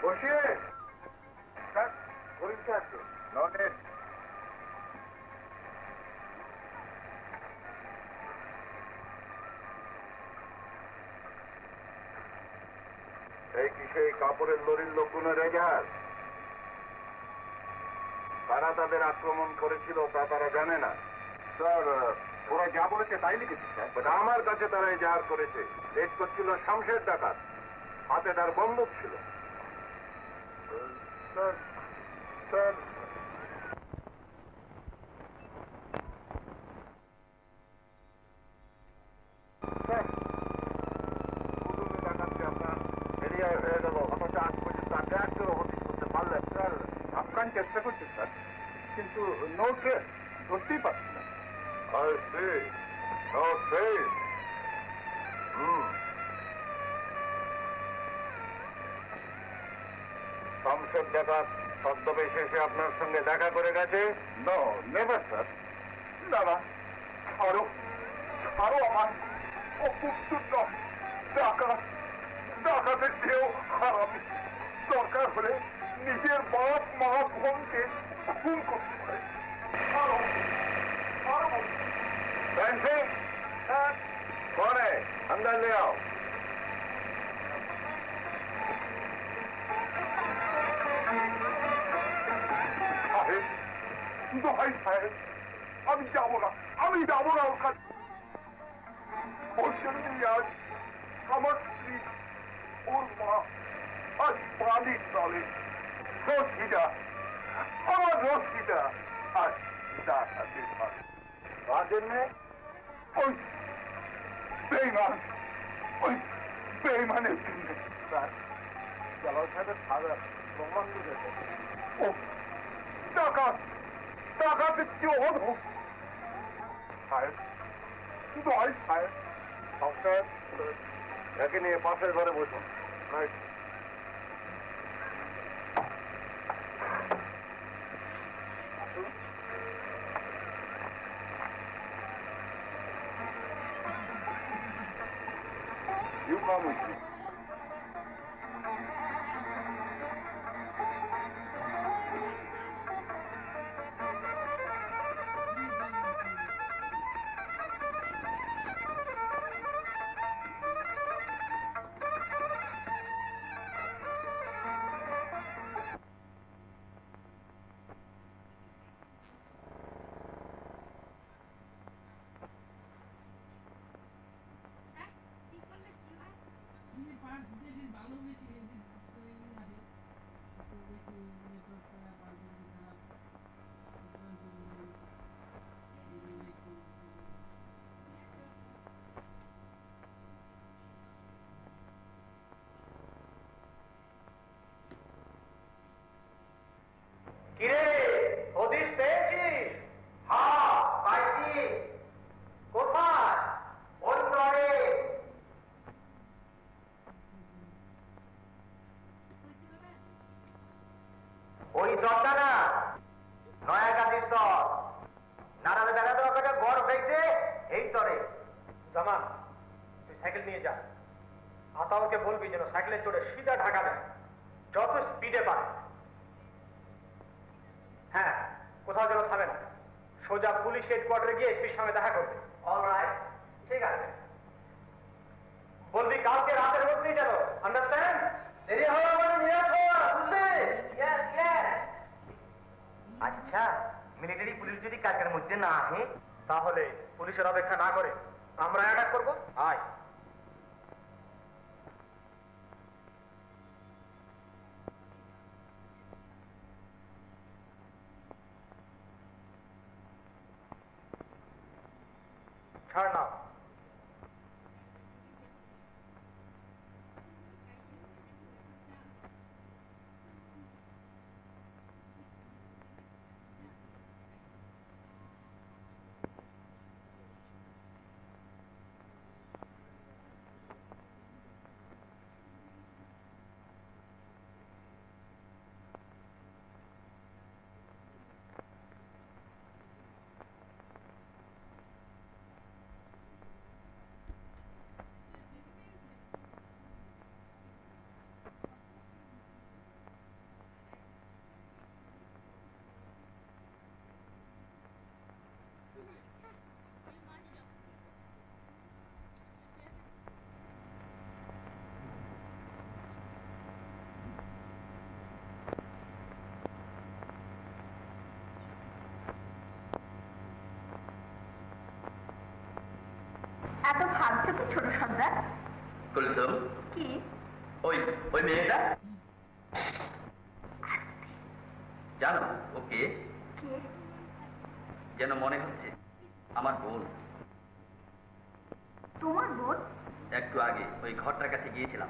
বসিয়ে স্যার, করিম সাহেব নটেন। এই কি সেই কাপড়ের লরির লোকগুলো রেজাল? তারা তাদের আক্রমণ করেছিল তা তারা জানে না। স্যার, ওরা যা বলেছে তাই লিখেছে স্যার। আমার কাছে তারা এজাহার করেছে। রেড করছিল শামসের ডাকাত, হাতে তার বন্দুক ছিল। স্যার, স্যার, এরিয়ায় হয়ে গেল, অথচ আজ পর্যন্ত আগে একজনও হদিস করতে পারলেন। স্যার, আফগান চেষ্টা করছে স্যার, কিন্তু নো ট্রেস, ধরতেই পারছি না। I see. No trace. Shamsher ডাকাত ছদ্মবেশে এসে আপনার সঙ্গে দেখা করে গেছে? No, never sir. দাদা, আরো আমার অপুত্র নয়, ডাকাত, ডাকাতের চেয়েও হারামি। দরকার হলে নিজের বাপ মা বোনকে খুন করতে পারে। আরো ফ্যান্সি, कौन है? अंदर ले आओ। साहेब, দোহাই সাহেব, আমি যাবো না ওখানে। ওর সঙ্গে আজ আমার স্ত্রী, ওর মা আজ পানির তলে। রশিদা, আমার রশিদা আজ ডাকাতের হাতে। তার জন্যে ওই বেইমানের জন্য জালাল সাহেবের সাজা প্রমাণ দিয়েছে। ও ডাকাতের চেয়ে অদ্ভুত। সাহেব, দোহাই সাহেব, সাহেব, একে নিয়ে পাশের ঘরে বসুন। You come with me. কিরে, হদিস পেয়েছিস? হ্যাঁ, পাইছি। কোথায়? ওই ঘরে। ওই দরজা না, নয়া গাছির দর। নারায়ণ দেখা দেওয়া করে গড় হয়েছে এই তরে। জামান, তুই সাইকেল নিয়ে যা। আতাউরকে বলবি যেন সাইকেলে চড়ে সিধা ঢাকা দেয়, যত স্পিডে পারে। হ্যাঁ, কোথাও যেন থামে না। সোজা পুলিশ হেডকোয়ার্টারে গিয়ে এসপির সঙ্গে দেখা করবে। অলরাইট, ঠিক আছে। বলবি কালকে রাতের মধ্যেই যেন, আন্ডারস্ট্যান্ড? দেরি হওয়ার মানে নিয়ে আসো, বুঝলি? আচ্ছা, মিলিটারি পুলিশ যদি কালকের মধ্যে না আসে, তাহলে পুলিশের অপেক্ষা না করে আমরা অ্যাটাক করবো। আয়। ছাড় না। এত ভাবছো কি ছোট সর্দার? কুলসুম, কি? ওই মেয়েটা জানো ওকে? কে? যেন মনে হচ্ছে আমার বোন। তোমার বোন? একটু আগে ওই ঘরটার কাছে গিয়েছিলাম,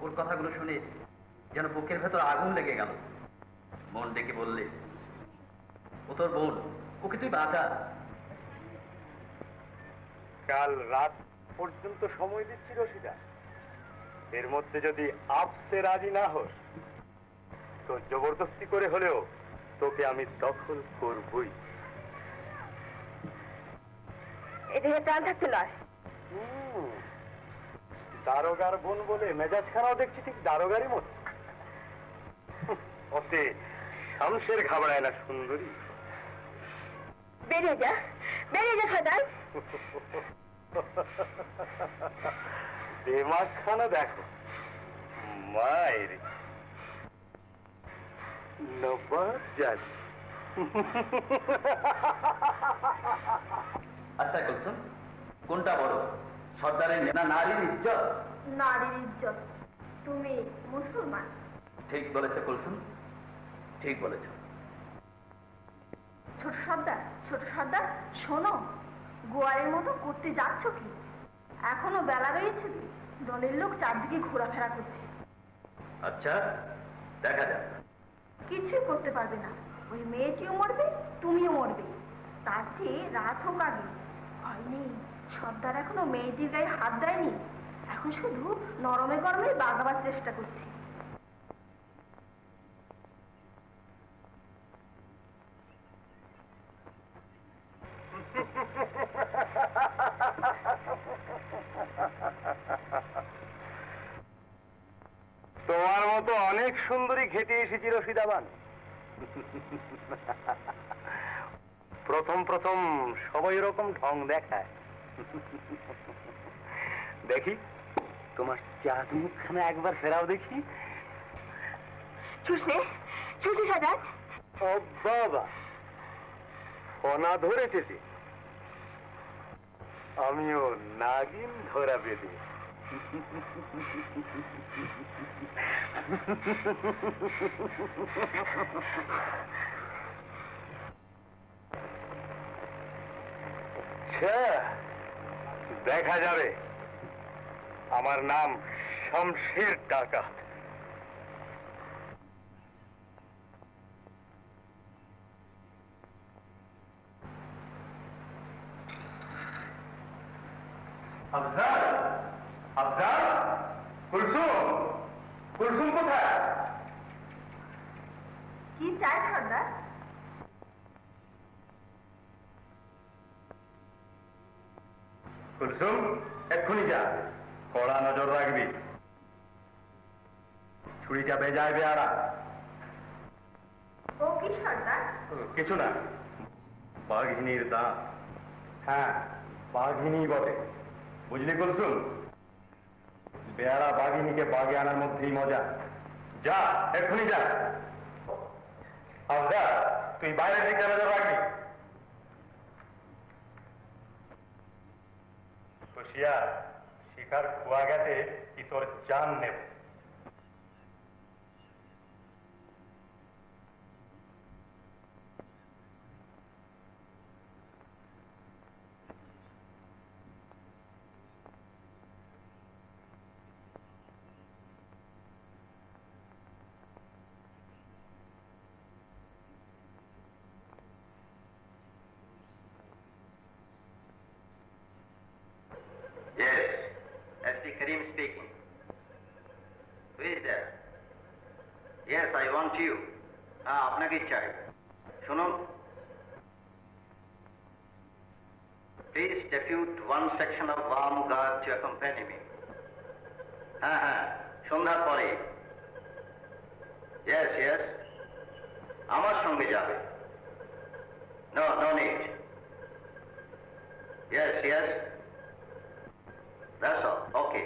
ওর কথাগুলো শুনে যেন বুকের ভেতর আগুন লেগে গেল। বোন ডেকে বললে? ও তোর বোন, ওকে তুই বাঁচা। কাল রাত পর্যন্ত সময় দিচ্ছি রশিদা, এর মধ্যে যদি আপসে রাজি না হোস তো জবরদস্তি করে হলেও তোকে আমি দখল করবই। এদিকে প্রাণ থাকতে নয়। দারোগার বোন বলে মেজাজ খারাপ দেখছি ঠিক দারোগারই মতো। ওতে শামসের ঘাবড়ায় না সুন্দরী। বেরিয়ে যা, বেরিয়ে যা সদাই। দেমাগখানা দেখো মায়ের নবাজাত। আচ্ছা কুলসুম, কোনটা বড়, সর্দারের না নারীর ইজ্জত? নারীর ইজ্জত। তুমি মুসলমান। ঠিক বলেছে কুলসুম, ঠিক বলেছ। ছোট সর্দার শোনো, গোয়ারের মতো করতে যাচ্ছ কি? এখনো বেলা রয়েছে, দলের লোক চারদিকে ঘোরাফেরা করছে। আচ্ছা, দেখা যাক। কিছুই করতে পারবে না, ওই মেয়েটিও মরবে, তুমিও মরবে। তার চেয়ে রাত হোক আগে। ভয় নেই, সর্দার এখনো মেয়েটির গায়ে হাত দেয়নি, এখন শুধু নরমে গরমে বাগাবার চেষ্টা করছে। তোমার মতো অনেক সুন্দরী ঘেটে এসেছি রশিদাবান। প্রথম প্রথম সবাই রকম ঢং দেখায়। দেখি তোমার চাঁদ মুখখানা একবার ফেরাও দেখি। চুষে সর্দার। ও বাবা, ফনা ধরেছে যে, আমিও নাগিন ধরা বেঁধে। দেখা যাবে। আমার নাম শমশের ডাকাত। আফজাল, আফজাল, কুলসুম কোথায়? কি চাই সর্দার? কুলসুম, এক্ষুনি যা, কড়া নজর রাখবি। ছুরিটা বেজায় বেয়ারা। ও কি সর্দার? কিছু না, বাঘিনীর দাঁত। হ্যাঁ, বাঘিনী বটে, বুঝলি কুলসুম? বেয়ারা বাঘিনীকে বাগে আনার মধ্যেই মজা। যা, এক্ষুনি যা। আফজাল, তুই বাইরের দিকে নজর রাখবি। হুঁশিয়ার, শিকার খোয়া গেছে কি তোর জান নেব। Yes, SP Karim speaking. Who is there? Yes, I want you. হ্যাঁ, আপনাকে চাই। শুনুন, please depute one section of armed guard to accompany me. হ্যাঁ, সন্ধ্যার পরে। Yes, আমার সঙ্গে যাবে। No need. Yes. That's all. Okay.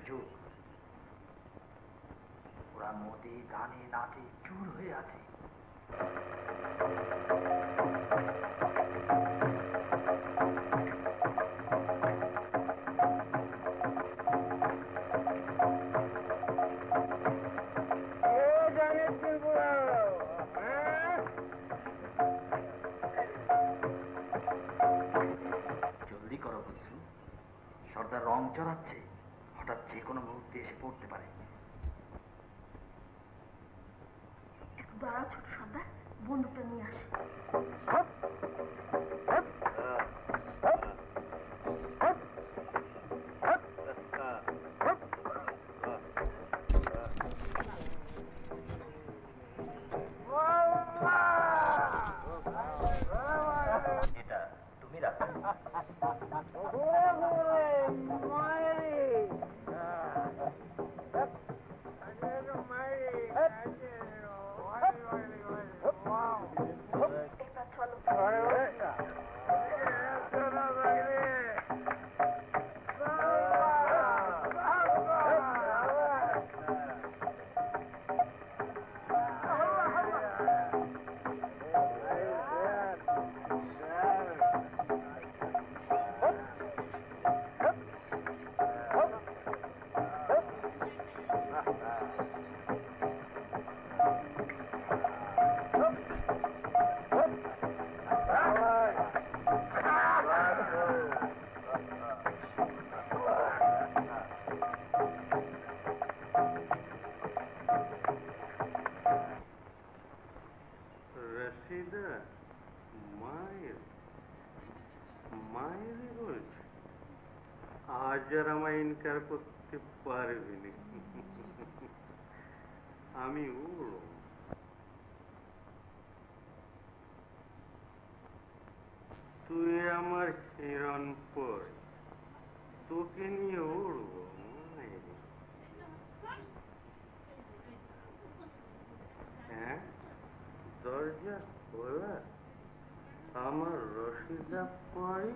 যুগ। ওরা মদে গানে নাচে চুর হয়ে আছে। জলদি করো বুঝছু, সর্দার রং চড়াচ্ছে, হঠাৎ যে কোনো মুহূর্তে এসে পড়তে পারে। একটু দাঁড়াও ছোট সর্দার, বন্দুকটা নিয়ে আসে। এটা তুমি রাখো। এবার চলো। রশিদা মায়ের মায়েরই বলছে, আজ আর আমায় ইনকার করতে পারবি না। আমি উড়ো। তুই আমার হিরণপুর, তোকে নিয়ে উড়বো মায়ের। হ্যাঁ, দরজা খোলা, আমার রশিদা পড়ি।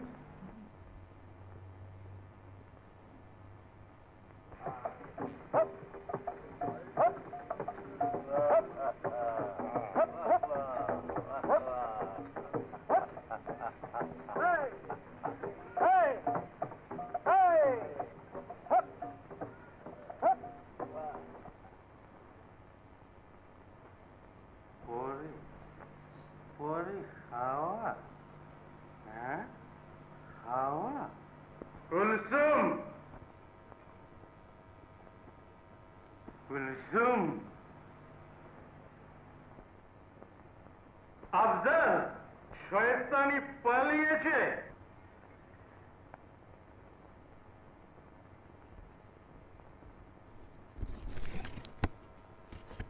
পরে হাওয়া, হ্যাঁ হাওয়া। কুলসুম, কুলসুম, আফজাল, শয়তানি পালিয়েছে।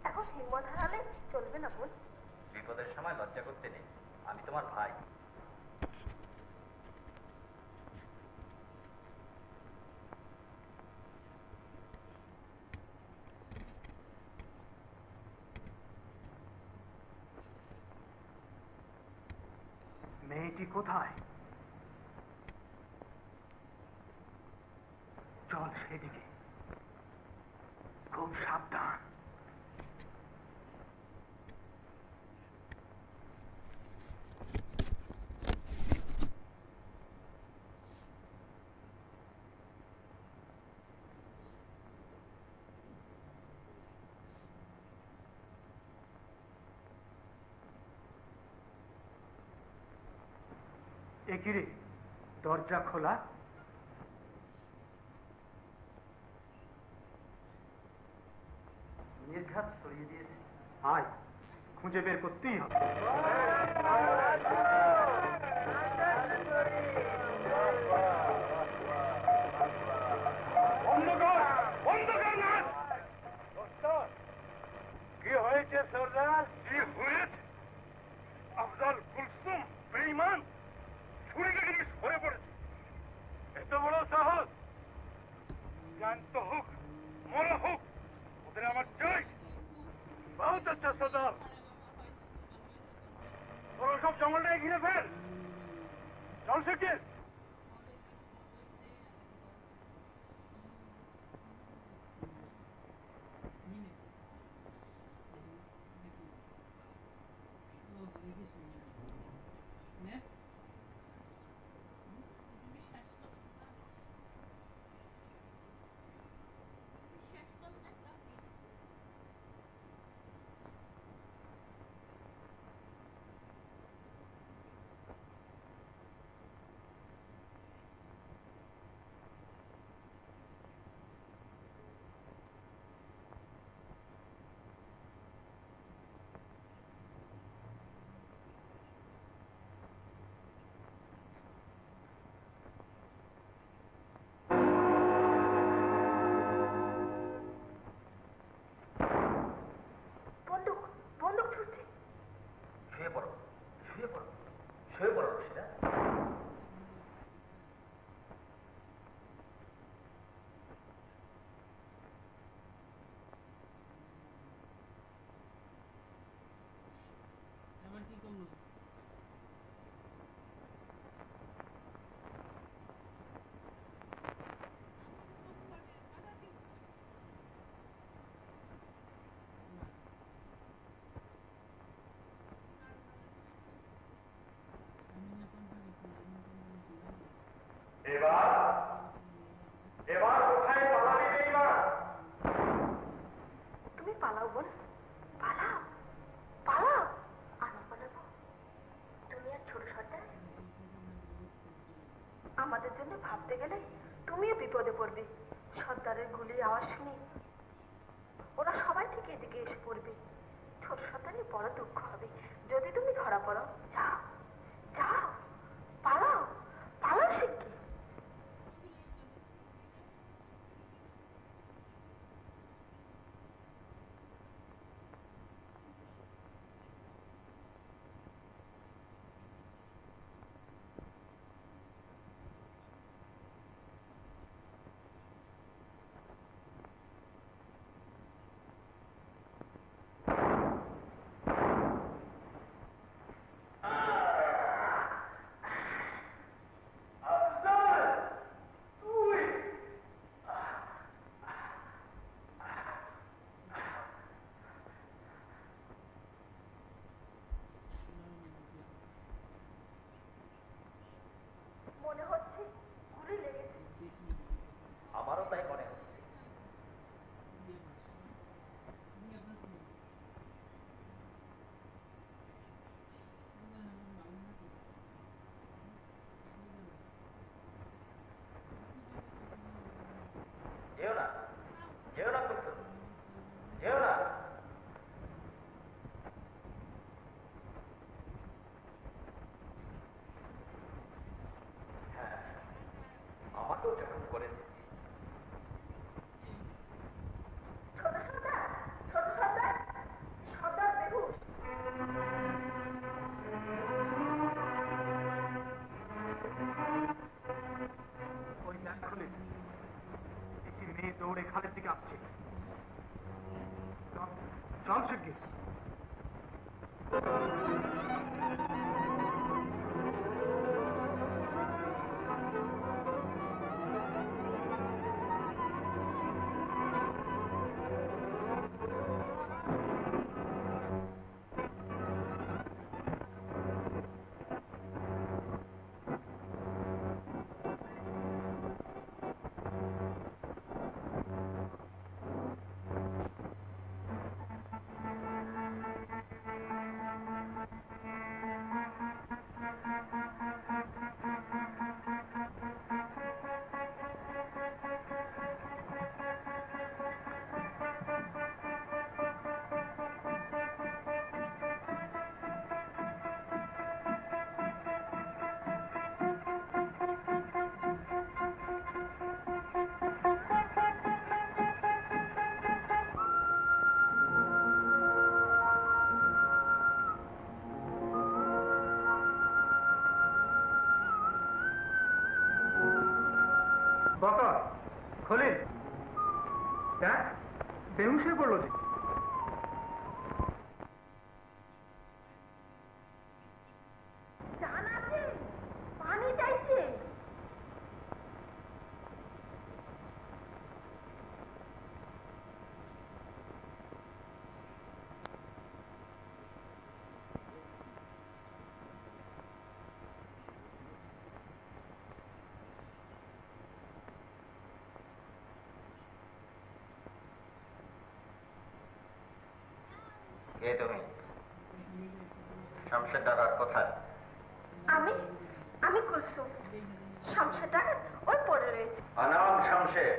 এখন হিম্মত হারালে চলবে না বোন। বিপদের সময় লজ্জা করতে নেই, আমি তোমার ভাই। মেয়েটি কোথায়? চল সেদিকে, খুব সাবধান। একিরে, দরজা খোলা। নির্ঘাত সরিয়ে দিয়েছে। আয়, খুঁজে বের করতেই হবে। কি হয়েছে সর্দার? কি হয়েছে? আফজাল কুলসুম বেঈমান ছুরি লেগে সরে পড়েছে। এত বড় সাহস! জ্ঞান্ত হোক, মরা হোক, ওদের আমার চাই। বহুত আচ্ছা সর্দার, তোরা সব জঙ্গলটাকে ঘিরে ফেল। চল সেকে। ধরতে গেলে তুমিও বিপদে পড়বে। সর্দারের গুলির আওয়াজ শুনে ওরা সবাই ঠিক এদিকে এসে পড়বে। ছোট সন্তানের বড় দুঃখ হবে যদি তুমি ধরা পড়ো। যাও যাও, পালাও পালাও শিগগির। মনে হচ্ছে গুলি লেগেছে। আমারও তাই মনে হচ্ছে। যেও না, যেও না, কুসুম, যেও না। হ্যাঁ, আমাকেও যখন করেছে। ছোট সর্দার, ছোট সর্দার, সর্দার বেহুশ। ওই ম্যাচ খুলে একটি মেয়ে দৌড়ে খালের দিকে আসছে। চল শিগগির। বকর, খলিল, দেখ বেহুশ হয়ে পড়লো যে। জান আছে, পানি চাইছে। কে তুমি? শামশের ডাকাত কোথায়? আমি আমি কুলসুম। শামশের ডাকাত ওই পড়ে রয়েছে। আনাম শামশের।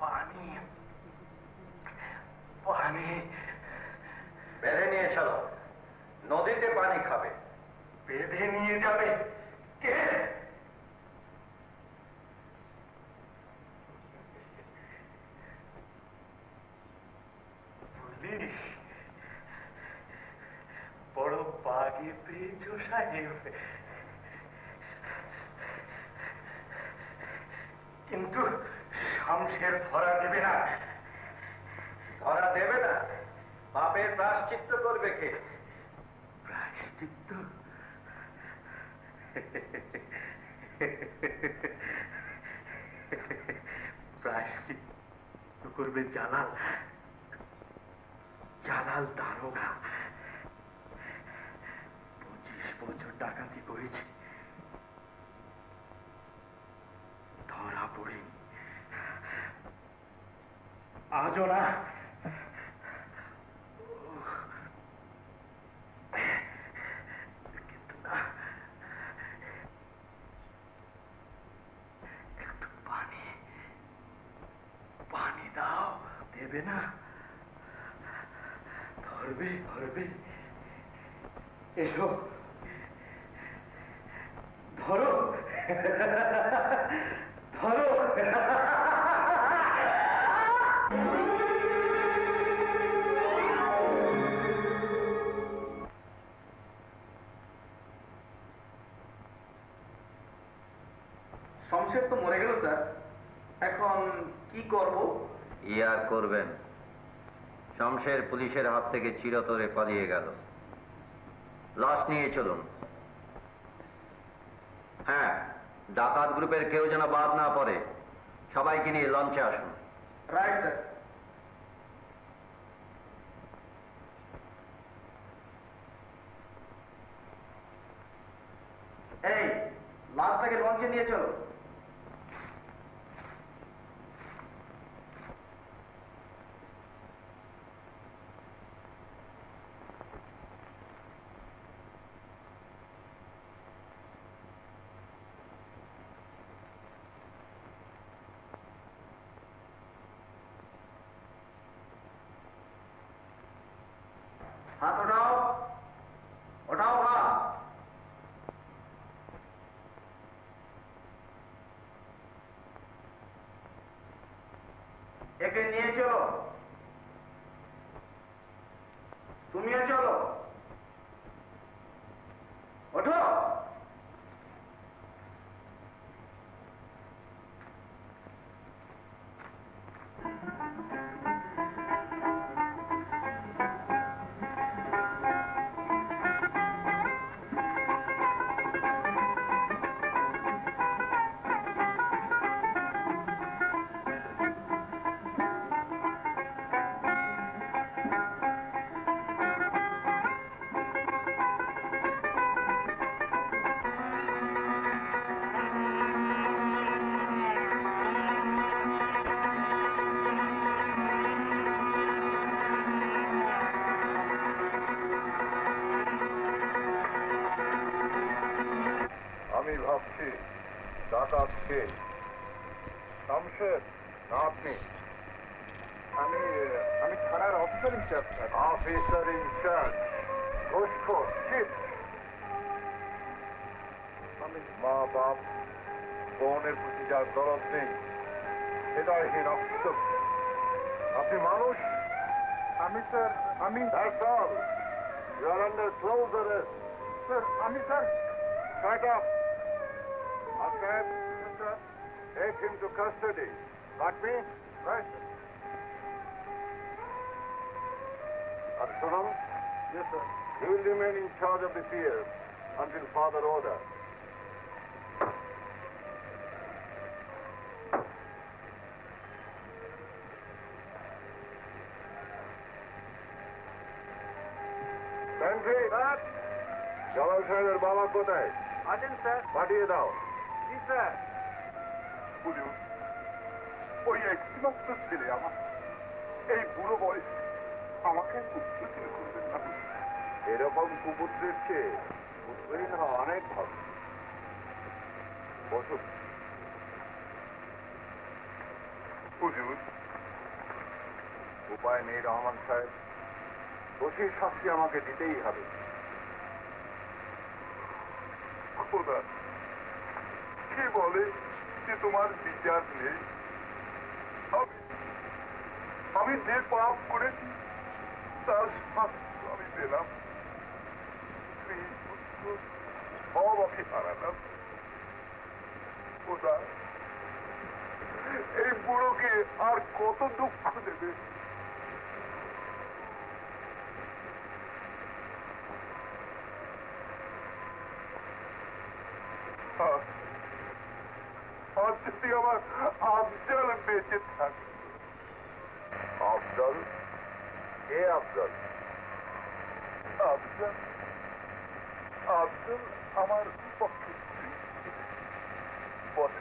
পানি পানি বেঁধে নিয়ে চলো, নদীতে পানি খাবে। বেঁধে নিয়ে যাবে কে? পুলিশ? বড় বাগে পেয়েছো সাহেব। কিন্তু শামশের ধরা দেবে না। ধরা দেবে না? পাপের প্রায়শ্চিত্ত করবে কে? প্রায়শ্চিত্ত? প্রায়শ্চিত্ত করবে জালাল। জালাল দারোগা। 25 বছর ডাকাতি করেছে, ধরা পড়িনি, আজও না। কিন্তু না, একটু পানি পানি দাও, দেবে না? ধরবে ধরবে, এসো, ধরো ধরো। শমশের তো মরে গেল স্যার, এখন কি করব? ইয়ার করবেন, শমশের পুলিশের হাত থেকে চিরতরে পালিয়ে গেল। লাশ নিয়ে চলুন। হ্যাঁ, ডাকাত গ্রুপের কেউ যেন বাদ না পড়ে। সবাইকে নিয়ে লঞ্চে আসুন। Right sir. এই লাশটাকে লঞ্চে নিয়ে চলো। हाथ उठाओ, उठाओ हाथ। একে নিয়ে চলো, তুমিও চলো, ওঠো। আমি ভাবছি ডাকাত কে? শমশের না আপনি? আমি আমি থানার অফিসার ইনচার্জ। অফিসার ইনচার্জ, ঘুষখোর, চিট। আমি মা বাপ বোনের প্রতি যার দরদ নেই, হৃদয়হীন অক্ষর। আপনি মানুষ? আমি স্যার, আমি That's all. You are under close arrest. Sir, আমি sir. Shut up. Okay, sir. Take him to custody. Got me? Right. And Sonam? Yes, sir. He will remain in charge of the PS until further order. Sentry! Jalal সাহেবের বাবা কোথায়? আছেন sir. পাঠিয়ে দাও। জি sir. বুঝুন, ওই একটিমাত্র ছেলে আমার, এই বুড়ো বয়স আমাকে পুত্র করবেন না। এরকম কুপুত্রের চেয়ে পুত্রহীন হওয়া অনেক ভালো। বসুন। বুঝুন, উপায় নেই রহমান সাহেব, দোষীর শাস্তি আমাকে দিতেই হবে। খোদা, কে বলে যে তোমার বিচার নেই? আমি যে পাপ করেছি তার শাস্তি আমি পেলাম। সব আমি হারালাম। খোদা, এই বুড়োকে আর কত দুঃখ দেবে? আজ যদি আমার আফজল বেঁচে থাকে। আফজল? কে আফজল? আফজল আফজল আমার পক্ষে বলে।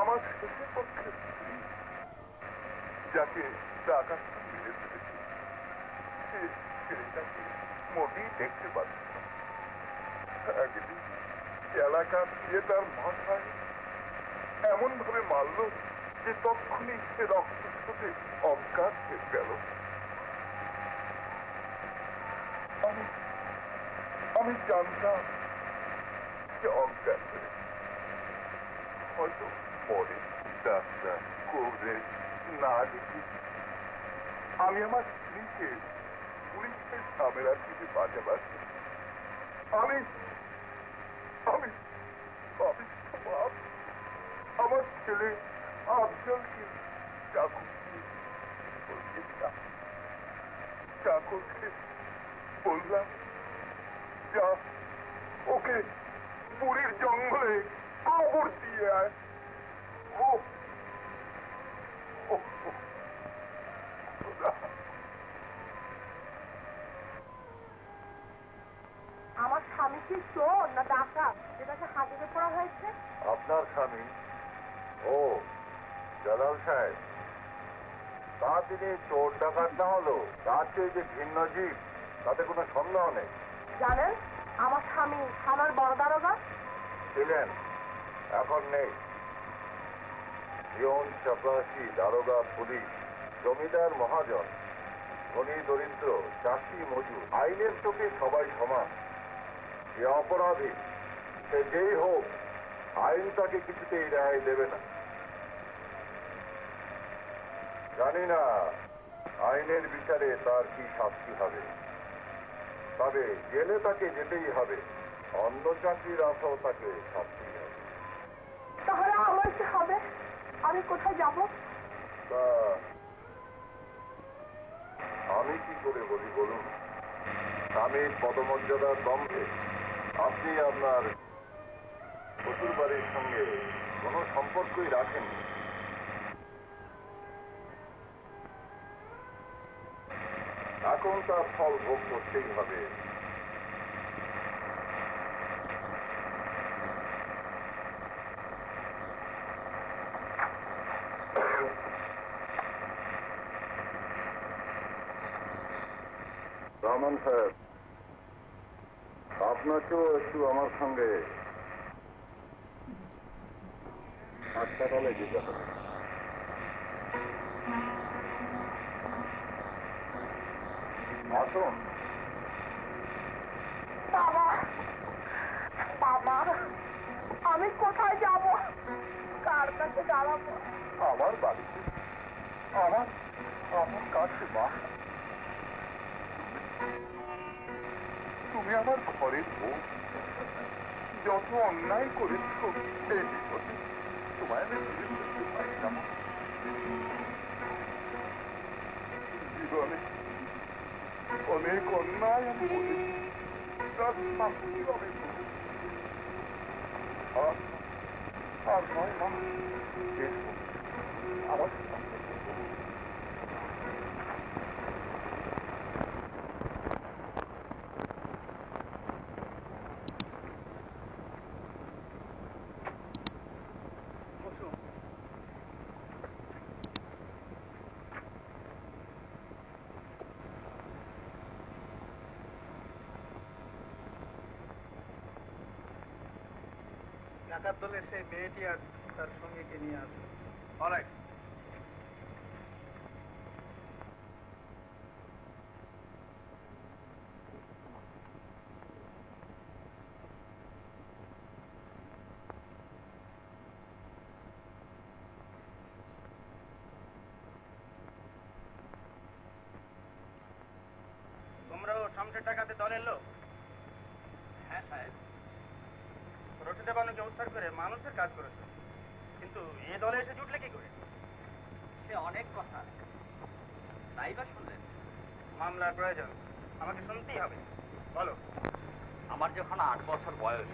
আমার শেষের পক্ষে স্ত্রী, যাকে টাকা মেরে ফেলেছে, সে ছেলেটাকে মোটেই দেখতে পাচ্ছে না। একদিন এলাকা দিয়ে তার মাথায় এমন ভাবে মারল যে তখনই সে রক্তস্রোতে অজ্ঞান হয়ে গেল। আমি জানতাম যে অজ্ঞান হয়ে হয়তো পরে ডাক্তার করে না দেখি আমি আমার স্ত্রীকে পুলিশের ঝামেলা থেকে বাঁচাবার আমি আমি আমার ছেলে আফজলকে চাকরকে বললাম, যা ওকে পুরীর জঙ্গলে কবর দিয়ে আয়। আমার স্বামী কি চোর না ডাকাত যেটাকে হাজিরে করা হয়েছে? আপনার স্বামী ও জালাল সাহেব, তা তিনি চোর ডাকাত না হলো তার চেয়ে যে ভিন্ন জীব তাতে কোনো সন্দেহ নেই। জানেন আমার স্বামী থানার বড় দারোগা ছিলেন, এখন নেই। জীবন চাপরাশি, দারোগা, পুলিশ, জমিদার, মহাজন, ধনী দরিদ্র, চাষি মজুর, আইনের চোখে সবাই সমান। যে অপরাধী সে যেই হোক, আইন তাকে কিছুতেই রেহাই দেবে না। জানি না আইনের বিচারে তার কি শাস্তি হবে, তবে জেলে তাকে যেতেই হবে। অন্য চাকরির আশাও তাকে শাস্তি হবে। তাহলে আমার কি হবে? আমি কোথায় যাব? তা আমি কি করে বলি বলুন? স্বামীর পদমর্যাদার দম্ভে আপনি আপনার শ্বশুর বাড়ির সঙ্গে কোনো সম্পর্কই রাখেননি। এখন তার ফল ভোগ করতেই হবে। রহমান সাহেব, আপনাকেও একটু আমার সঙ্গে হাসপাতালে যেতে হবে। আসুন। বাবা বাবা, আমি কোথায় যাব? কার কাছে দাঁড়াবো? আমার বাড়িতে, আমার কাছে মা। তুমি আমার ঘরের বউ, যত অন্যায় করেছ সেই বিপদে তোমায় আমি ফিরে করতে পারি না। জীবনে অনেক অন্যায় আমি করেছি, তার শাস্তি আমি করেছি। আর নয় মা, আমার ডাকাত দলের সেই মেয়েটি আর তার সঙ্গে কে নিয়ে আসে। অলরাইট। তোমরাও শামসের ডাকাতের দলের লোক? হ্যাঁ সাহেব, রশিদা বানুকে উদ্ধার করে মানুষের কাজ করেছে, কিন্তু এ দলে এসে জুটলে কি করে? সে অনেক কথা, তাই বা শুনলেন? মামলার প্রয়োজন, আমাকে শুনতেই হবে। বলো। আমার যখন 8 বছর বয়স,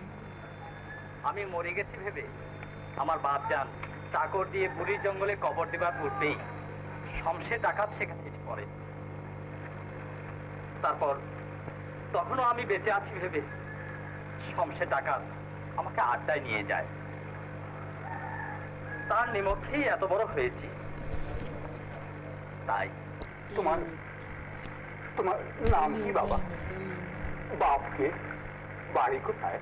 আমি মরে গেছি ভেবে আমার বাপ যান চাকর দিয়ে পুরীর জঙ্গলে কবর দেবার পূর্বেই শমশের ডাকাত সেখানে এসে পড়ে। তারপর তখনও আমি বেঁচে আছি ভেবে শমশের ডাকাত আমাকে আড্ডায় নিয়ে যায়। তার নিমক্ষেই এত বড় হয়েছি। তাই তোমার তোমার নাম কি বাবা? বাপকে? বাড়ি কোথায়?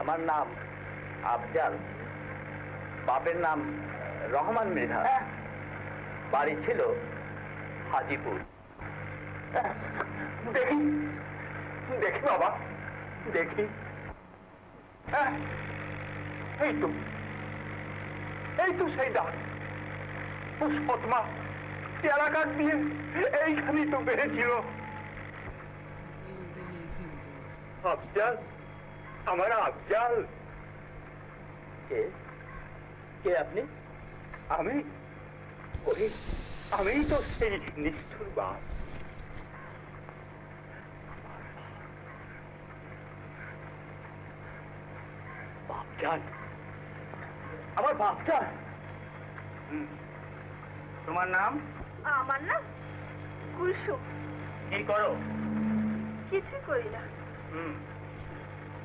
আমার নাম আফজাল, বাপের নাম রহমান মৃধা, বাড়ি ছিল হাজিপুর। দেখি দেখি বাবা, দেখি। এই তো সেই ডাক। পুষ্পতমা এলাকার দিয়ে এইখানেই তো বেড়েছিল। আফজাল, আমার আফজাল। কে কে আপনি? আমি তো সেই নিষ্ঠুর বাপ। বাপজান, আমার বাপজান। তোমার নাম? আমার না কুলসুম। কি করো? কিছু করি না।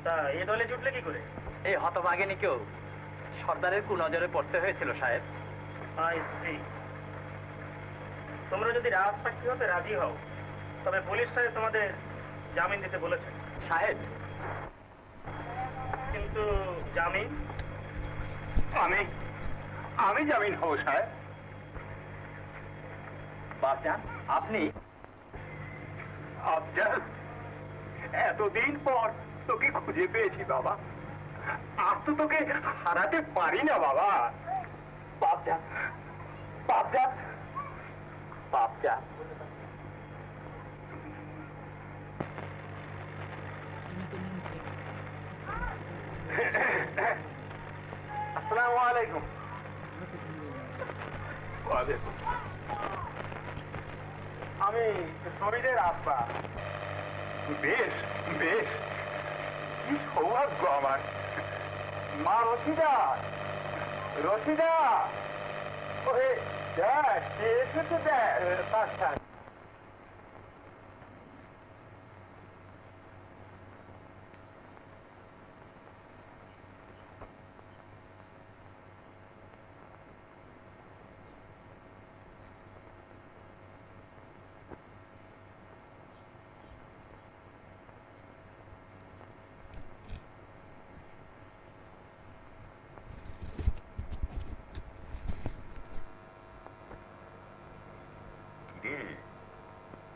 তা এ দলে জুটলে কি করে? এই হতভাগিনী কেউ সর্দারের কুনজরে পড়তে হয়েছিল সাহেব। তোমরা যদি রাজসাক্ষী হতে রাজি হও তবে পুলিশ সাহেব তোমাদের জামিন দিতে বলেছে। সাহেব, কিন্তু জামিন? আমি জামিন হব সাহেব। বাপজান, আপনি? আফজাল, এতদিন পর তোকে খুঁজে পেয়েছি বাবা। আর তো তোকে হারাতে পারি না বাবা। বাপজান, বাপজান, বাপজান। আসসালামু আলাইকুম। আমি শরীরের আব্বা। বেশ বেশ, কি সৌভাগ্য আমার। মা রশিদা, রশিদা, ওরে দেখ কে এসেছে, দেখ।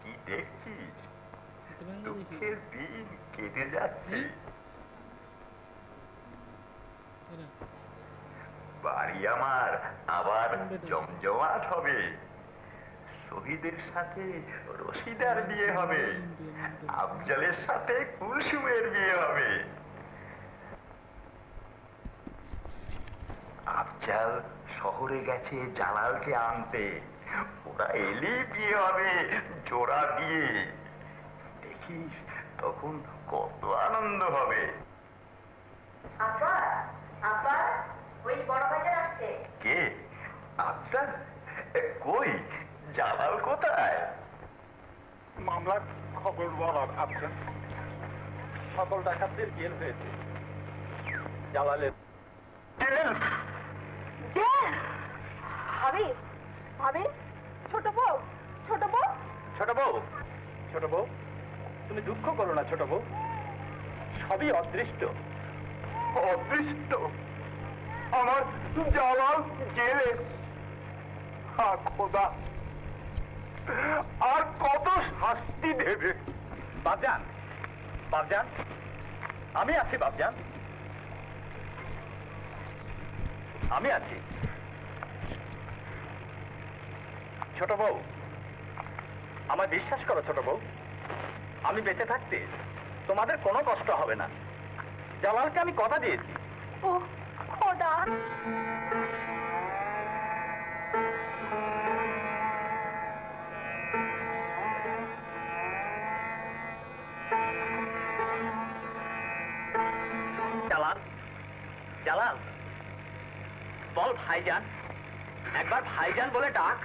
কি দেখছিস? দুঃখের দিন কেটে যাচ্ছে। বাড়ি আমার আবার জমজমাট হবে। শহীদের সাথে রশিদার বিয়ে হবে, আফজালের সাথে কুলসুমের বিয়ে হবে। আফজাল শহরে গেছে জালালকে আনতে। ওরা এলেই বিয়ে হবে জোড়া দিয়ে। দেখিস তখন কত আনন্দ হবে। আপা, আপা, ওই বড় বাজার আসছে। কে? আফজাল? কই জালাল কোথায়? মামলার খবর বল আফজাল। সকল ডাকাতদের জেল হয়েছে। জালালের জেল? ভাবি, ভাবি, ছোট বউ, ছোট বউ। ছোট বউ, ছোট বউ, তুমি দুঃখ করো না ছোট বউ, সবই অদৃষ্ট। অদৃষ্ট? আমার জালাল জেলে? খোদা, আর কত শাস্তি দেবে? বাপজান, বাপজান, আমি আছি বাপজান, আমি আছি। ছোট বউ, আমায় বিশ্বাস করো ছোট বউ, আমি বেঁচে থাকতে তোমাদের কোনো কষ্ট হবে না। জালালকে আমি কথা দিয়েছি। ও খোদা। জালাল, জালাল, বল ভাইজান, একবার ভাইজান বলে ডাক।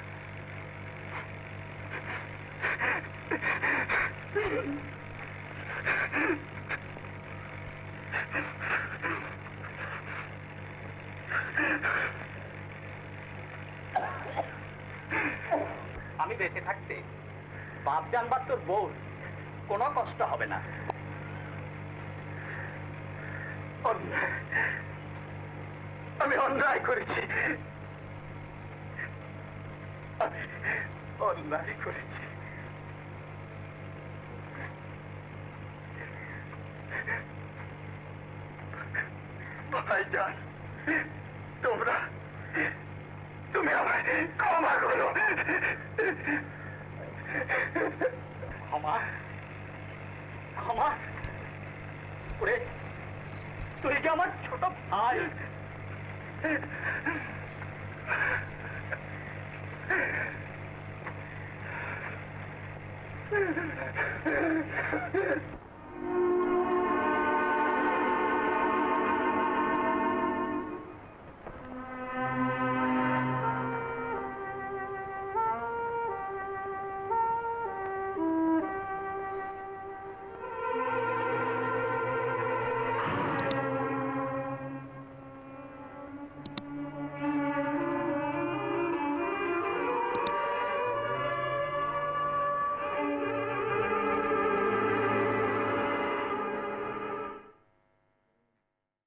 আমি বেঁচে থাকতে বাপ জানবার তোর বউ কোনো কষ্ট হবে না। আমি অন্যায় করেছি, আমি অন্যায় করেছি। ভাইজান, তুমি আমায় ক্ষমা করো। ক্ষমা ক্ষমা ওরে, তুই যে আমার ছোট ভাই।